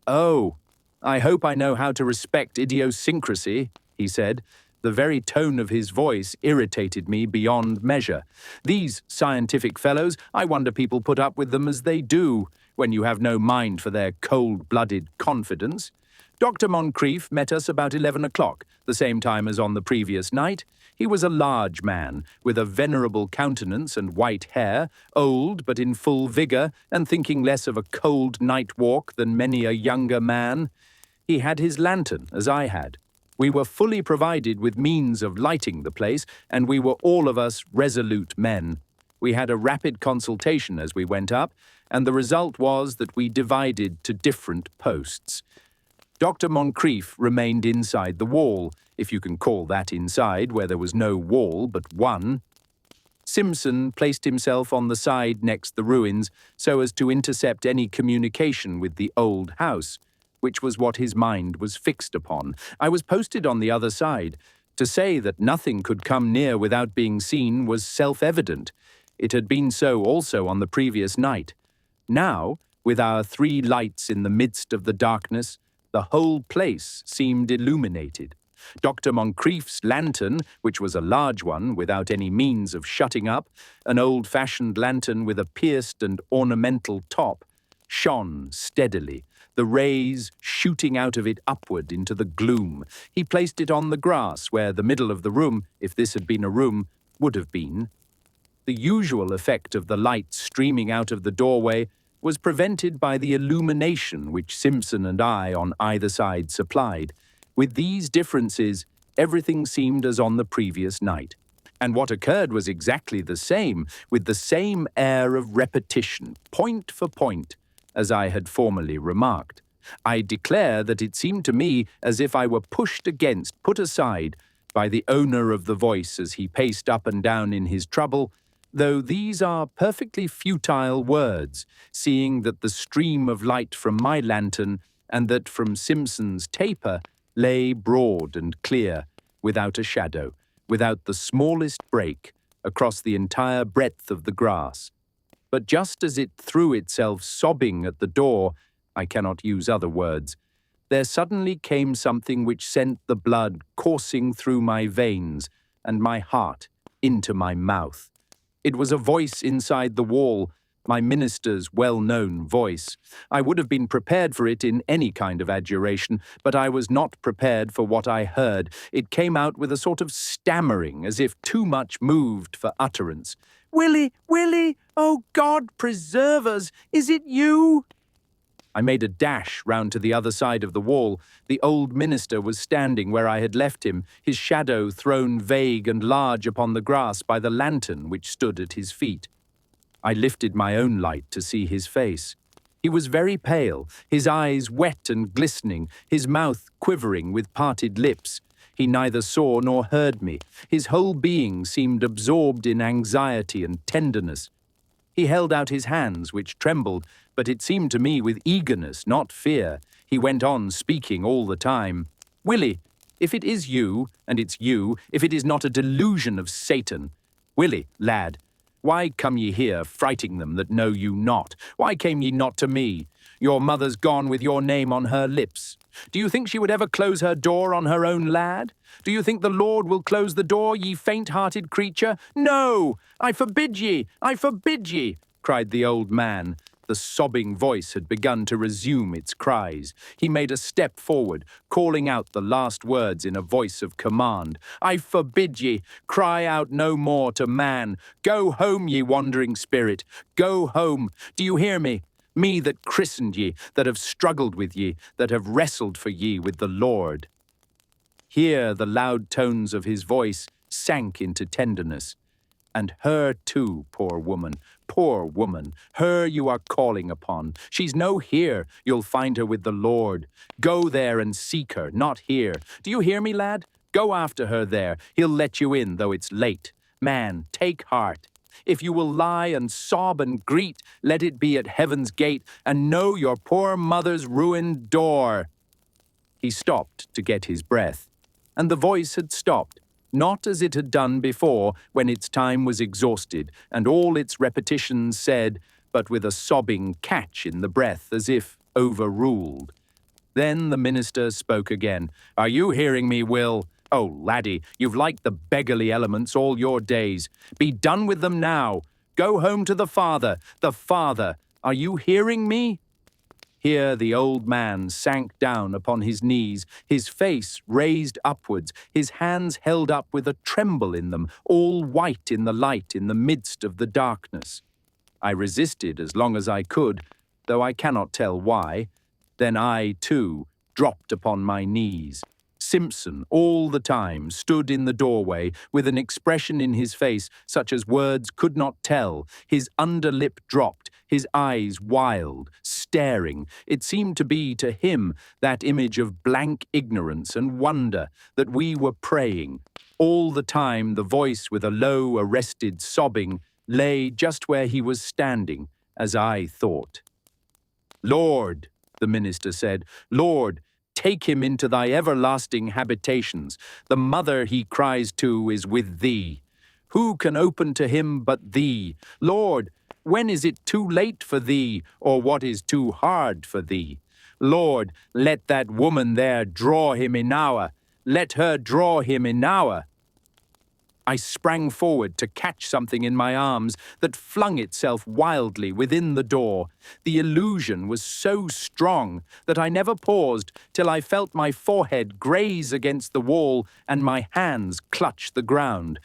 "Oh, I hope I know how to respect idiosyncrasy," he said. The very tone of his voice irritated me beyond measure. "These scientific fellows, I wonder people put up with them as they do, when you have no mind for their cold-blooded confidence. Dr. Moncrief met us about 11 o'clock, the same time as on the previous night. He was a large man, with a venerable countenance and white hair, old but in full vigour, and thinking less of a cold night walk than many a younger man. He had his lantern, as I had. We were fully provided with means of lighting the place, and we were all of us resolute men. We had a rapid consultation as we went up, and the result was that we divided to different posts. Dr. Moncrief remained inside the wall, if you can call that inside, where there was no wall but one. Simpson placed himself on the side next the ruins so as to intercept any communication with the old house, which was what his mind was fixed upon. I was posted on the other side. To say that nothing could come near without being seen was self-evident. It had been so also on the previous night. Now, with our 3 lights in the midst of the darkness, the whole place seemed illuminated. Dr. Moncrief's lantern, which was a large one without any means of shutting up, an old-fashioned lantern with a pierced and ornamental top, shone steadily, the rays shooting out of it upward into the gloom. He placed it on the grass where the middle of the room, if this had been a room, would have been. The usual effect of the light streaming out of the doorway was prevented by the illumination which Simpson and I on either side supplied. With these differences, everything seemed as on the previous night. And what occurred was exactly the same, with the same air of repetition, point for point, as I had formerly remarked. I declare that it seemed to me as if I were pushed against, put aside, by the owner of the voice as he paced up and down in his trouble, though these are perfectly futile words, seeing that the stream of light from my lantern and that from Simpson's taper lay broad and clear, without a shadow, without the smallest break, across the entire breadth of the grass. But just as it threw itself sobbing at the door, I cannot use other words, there suddenly came something which sent the blood coursing through my veins and my heart into my mouth. It was a voice inside the wall, my minister's well-known voice. I would have been prepared for it in any kind of adjuration, but I was not prepared for what I heard. It came out with a sort of stammering, as if too much moved for utterance. "Willie, Willie, oh God, preserve us! Is it you?" I made a dash round to the other side of the wall. The old minister was standing where I had left him, his shadow thrown vague and large upon the grass by the lantern which stood at his feet. I lifted my own light to see his face. He was very pale, his eyes wet and glistening, his mouth quivering with parted lips. He neither saw nor heard me. His whole being seemed absorbed in anxiety and tenderness. He held out his hands, which trembled, but it seemed to me with eagerness, not fear. He went on speaking all the time. "Willie, if it is you, and it's you, if it is not a delusion of Satan. Willie, lad, why come ye here, frighting them that know you not? Why came ye not to me? Your mother's gone with your name on her lips. Do you think she would ever close her door on her own lad? Do you think the Lord will close the door, ye faint-hearted creature? No! I forbid ye! I forbid ye!" cried the old man. The sobbing voice had begun to resume its cries. He made a step forward, calling out the last words in a voice of command. "I forbid ye! Cry out no more to man! Go home, ye wandering spirit! Go home! Do you hear me? Me that christened ye, that have struggled with ye, that have wrestled for ye with the Lord." Here the loud tones of his voice sank into tenderness. "And her too, poor woman, her you are calling upon. She's no here, you'll find her with the Lord. Go there and seek her, not here. Do you hear me, lad? Go after her there, he'll let you in, though it's late. Man, take heart. If you will lie and sob and greet, let it be at heaven's gate, and know your poor mother's ruined door." He stopped to get his breath, and the voice had stopped, not as it had done before when its time was exhausted and all its repetitions said, but with a sobbing catch in the breath as if overruled. Then the minister spoke again. "Are you hearing me, Will? Oh, laddie, you've liked the beggarly elements all your days. Be done with them now. Go home to the Father, the Father. Are you hearing me?" Here the old man sank down upon his knees, his face raised upwards, his hands held up with a tremble in them, all white in the light in the midst of the darkness. I resisted as long as I could, though I cannot tell why. Then I, too, dropped upon my knees. Simpson, all the time, stood in the doorway with an expression in his face such as words could not tell, his underlip dropped, his eyes wild, staring. It seemed to be, to him, that image of blank ignorance and wonder that we were praying. All the time the voice with a low, arrested sobbing lay just where he was standing, as I thought. "Lord," the minister said, "Lord, take him into thy everlasting habitations. The mother he cries to is with thee. Who can open to him but thee? Lord, when is it too late for thee, or what is too hard for thee? Lord, let that woman there draw him in our. Let her draw him in our." I sprang forward to catch something in my arms that flung itself wildly within the door. The illusion was so strong that I never paused till I felt my forehead graze against the wall and my hands clutch the ground.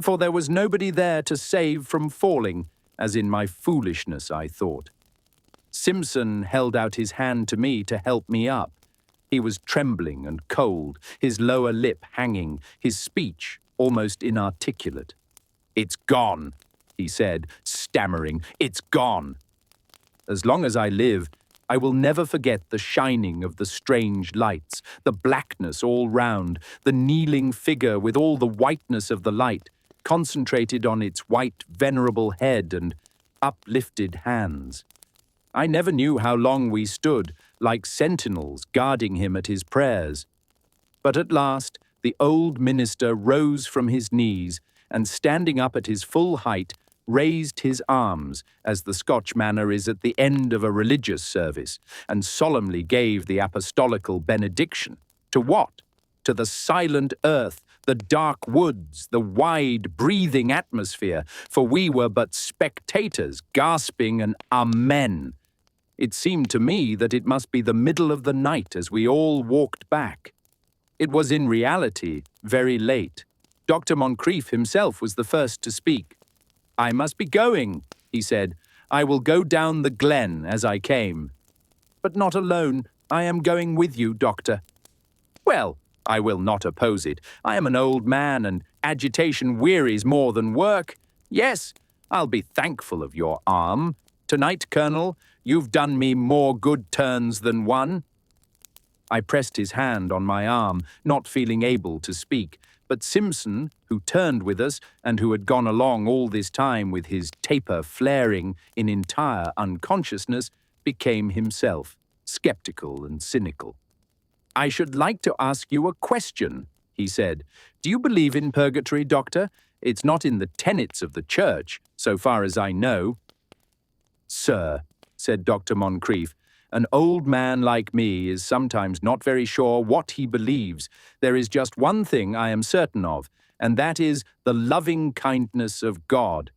For there was nobody there to save from falling, as in my foolishness I thought. Simpson held out his hand to me to help me up. He was trembling and cold, his lower lip hanging, his speech almost inarticulate. "It's gone," he said, stammering. "It's gone." As long as I live, I will never forget the shining of the strange lights, the blackness all round, the kneeling figure with all the whiteness of the light, concentrated on its white, venerable head and uplifted hands. I never knew how long we stood, like sentinels guarding him at his prayers. But at last, the old minister rose from his knees and, standing up at his full height, raised his arms, as the Scotch manner is at the end of a religious service, and solemnly gave the apostolical benediction. To what? To the silent earth, the dark woods, the wide, breathing atmosphere, for we were but spectators, gasping an Amen. It seemed to me that it must be the middle of the night as we all walked back. It was in reality very late. Dr. Moncrief himself was the first to speak. "I must be going," he said. "I will go down the glen as I came." "But not alone. I am going with you, doctor." "Well, I will not oppose it. I am an old man, and agitation wearies more than work. Yes, I'll be thankful of your arm. Tonight, Colonel, you've done me more good turns than one." I pressed his hand on my arm, not feeling able to speak, but Simpson, who turned with us and who had gone along all this time with his taper flaring in entire unconsciousness, became himself, skeptical and cynical. "I should like to ask you a question," he said. "Do you believe in purgatory, doctor? It's not in the tenets of the church, so far as I know." "Sir," said Dr. Moncrief, "an old man like me is sometimes not very sure what he believes. There is just one thing I am certain of, and that is the loving kindness of God."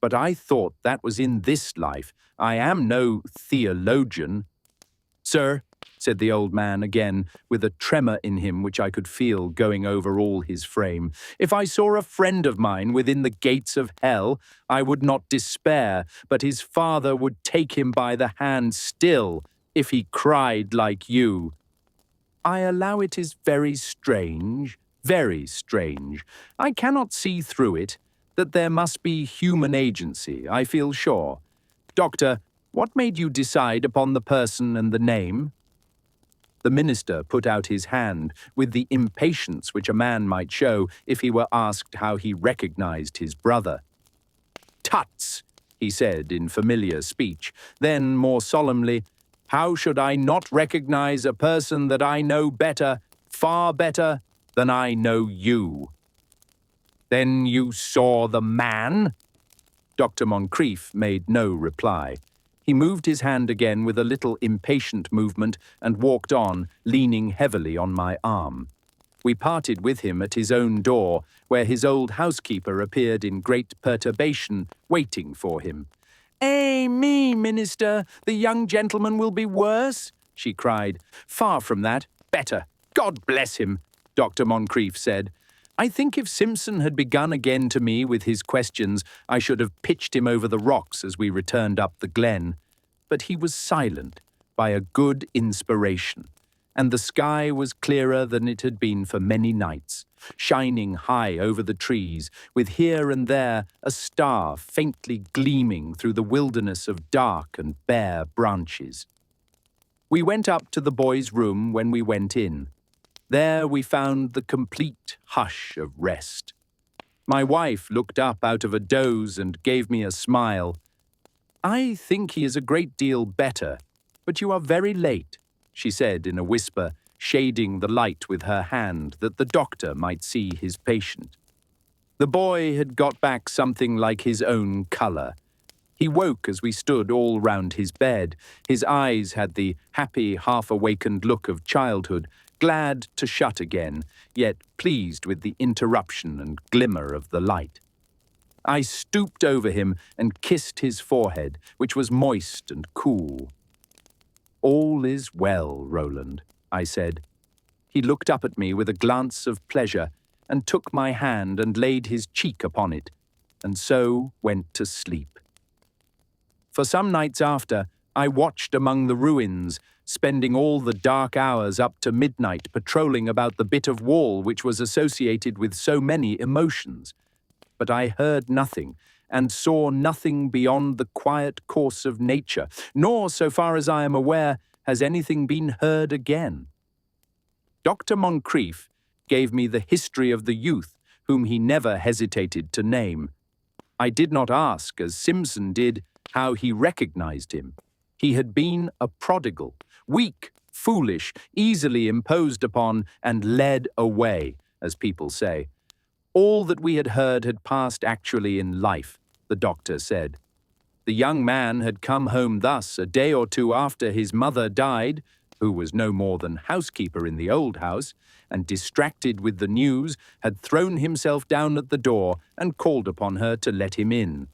"But I thought that was in this life. I am no theologian." "Sir," said the old man again, with a tremor in him which I could feel going over all his frame, "if I saw a friend of mine within the gates of hell, I would not despair, but his father would take him by the hand still, if he cried like you. I allow it is very strange, very strange. I cannot see through it, that there must be human agency, I feel sure. Doctor, what made you decide upon the person and the name?" The minister put out his hand with the impatience which a man might show if he were asked how he recognized his brother. "Tuts," he said in familiar speech. Then, more solemnly, "How should I not recognize a person that I know better, far better, than I know you?" "Then you saw the man?" Dr. Moncrief made no reply. He moved his hand again with a little impatient movement and walked on, leaning heavily on my arm. We parted with him at his own door, where his old housekeeper appeared in great perturbation, waiting for him. Me, Minister, the young gentleman will be worse," she cried. "Far from that, better. God bless him," Dr. Moncrief said. "I think if Simpson had begun again to me with his questions, I should have pitched him over the rocks as we returned up the glen. But he was silent, by a good inspiration, and the sky was clearer than it had been for many nights, shining high over the trees, with here and there a star faintly gleaming through the wilderness of dark and bare branches. We went up to the boy's room when we went in. There we found the complete hush of rest. My wife looked up out of a doze and gave me a smile. "I think he is a great deal better, but you are very late," she said in a whisper, shading the light with her hand that the doctor might see his patient. The boy had got back something like his own colour. He woke as we stood all round his bed. His eyes had the happy, half-awakened look of childhood, glad to shut again, yet pleased with the interruption and glimmer of the light. I stooped over him and kissed his forehead, which was moist and cool. "All is well, Roland," I said. He looked up at me with a glance of pleasure and took my hand and laid his cheek upon it, and so went to sleep. For some nights after, I watched among the ruins, spending all the dark hours up to midnight patrolling about the bit of wall which was associated with so many emotions. But I heard nothing, and saw nothing beyond the quiet course of nature, nor, so far as I am aware, has anything been heard again. Dr. Moncrief gave me the history of the youth, whom he never hesitated to name. I did not ask, as Simpson did, how he recognized him. He had been a prodigal, weak, foolish, easily imposed upon, and led away, as people say. All that we had heard had passed actually in life, the doctor said. The young man had come home thus a day or two after his mother died, who was no more than housekeeper in the old house, and distracted with the news, had thrown himself down at the door and called upon her to let him in.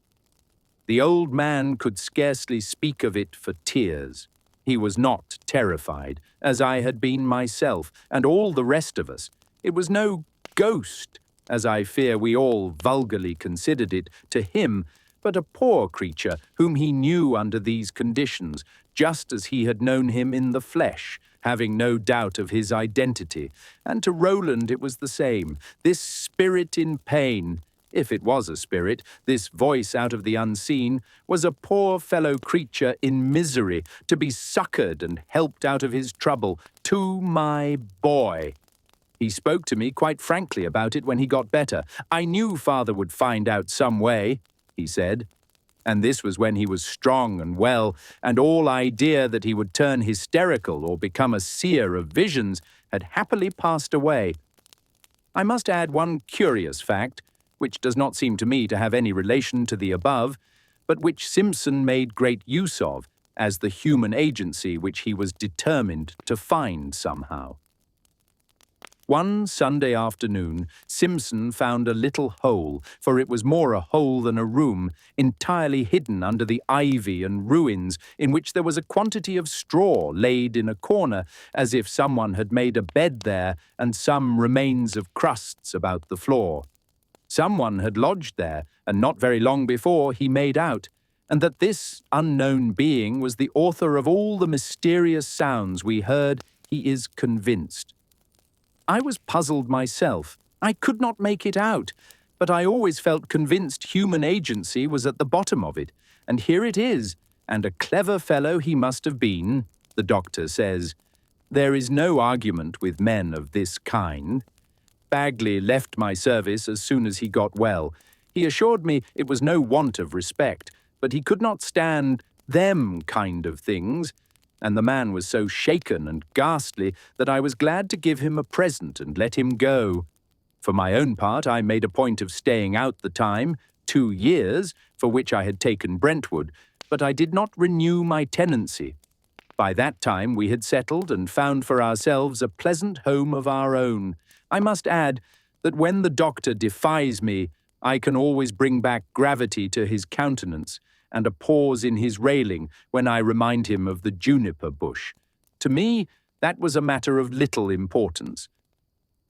The old man could scarcely speak of it for tears. He was not terrified, as I had been myself, and all the rest of us. It was no ghost, as I fear we all vulgarly considered it, to him, but a poor creature whom he knew under these conditions, just as he had known him in the flesh, having no doubt of his identity. And to Roland it was the same. This spirit in pain, if it was a spirit, this voice out of the unseen, was a poor fellow creature in misery, to be succoured and helped out of his trouble. To my boy. He spoke to me quite frankly about it when he got better. "I knew father would find out some way," he said. And this was when he was strong and well, and all idea that he would turn hysterical or become a seer of visions had happily passed away. I must add one curious fact, which does not seem to me to have any relation to the above, but which Simpson made great use of as the human agency which he was determined to find somehow. One Sunday afternoon, Simpson found a little hole, for it was more a hole than a room, entirely hidden under the ivy and ruins, in which there was a quantity of straw laid in a corner, as if someone had made a bed there, and some remains of crusts about the floor. Someone had lodged there, and not very long before he made out, and that this unknown being was the author of all the mysterious sounds we heard, he is convinced. I was puzzled myself. I could not make it out, but I always felt convinced human agency was at the bottom of it, and here it is, and a clever fellow he must have been, the doctor says. There is no argument with men of this kind. Bagley left my service as soon as he got well. He assured me it was no want of respect, but he could not stand them kind of things, and the man was so shaken and ghastly that I was glad to give him a present and let him go. For my own part, I made a point of staying out the time, 2 years, for which I had taken Brentwood, but I did not renew my tenancy. By that time we had settled and found for ourselves a pleasant home of our own. I must add that when the doctor defies me, I can always bring back gravity to his countenance and a pause in his railing when I remind him of the juniper bush. To me, that was a matter of little importance.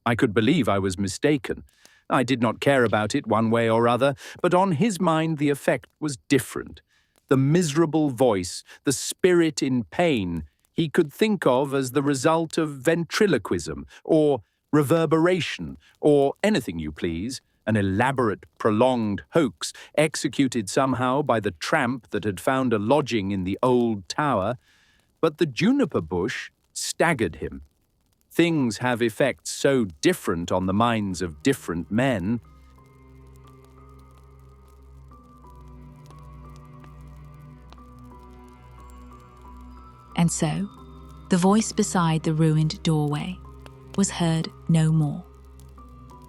I could believe I was mistaken. I did not care about it one way or other, but on his mind the effect was different. The miserable voice, the spirit in pain, he could think of as the result of ventriloquism, or reverberation, or anything you please, an elaborate, prolonged hoax executed somehow by the tramp that had found a lodging in the old tower. But the juniper bush staggered him. Things have effects so different on the minds of different men. And so, the voice beside the ruined doorway was heard no more.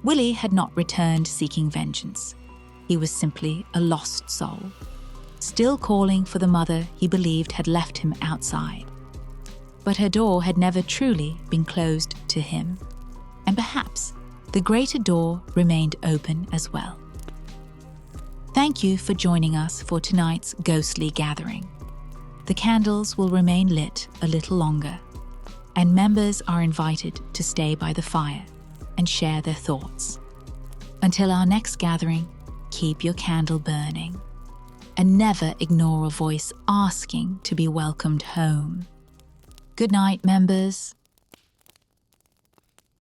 Willie had not returned seeking vengeance. He was simply a lost soul, still calling for the mother he believed had left him outside. But her door had never truly been closed to him, and perhaps the greater door remained open as well. Thank you for joining us for tonight's ghostly gathering. The candles will remain lit a little longer, and members are invited to stay by the fire and share their thoughts. Until our next gathering, keep your candle burning, and never ignore a voice asking to be welcomed home. Good night, members.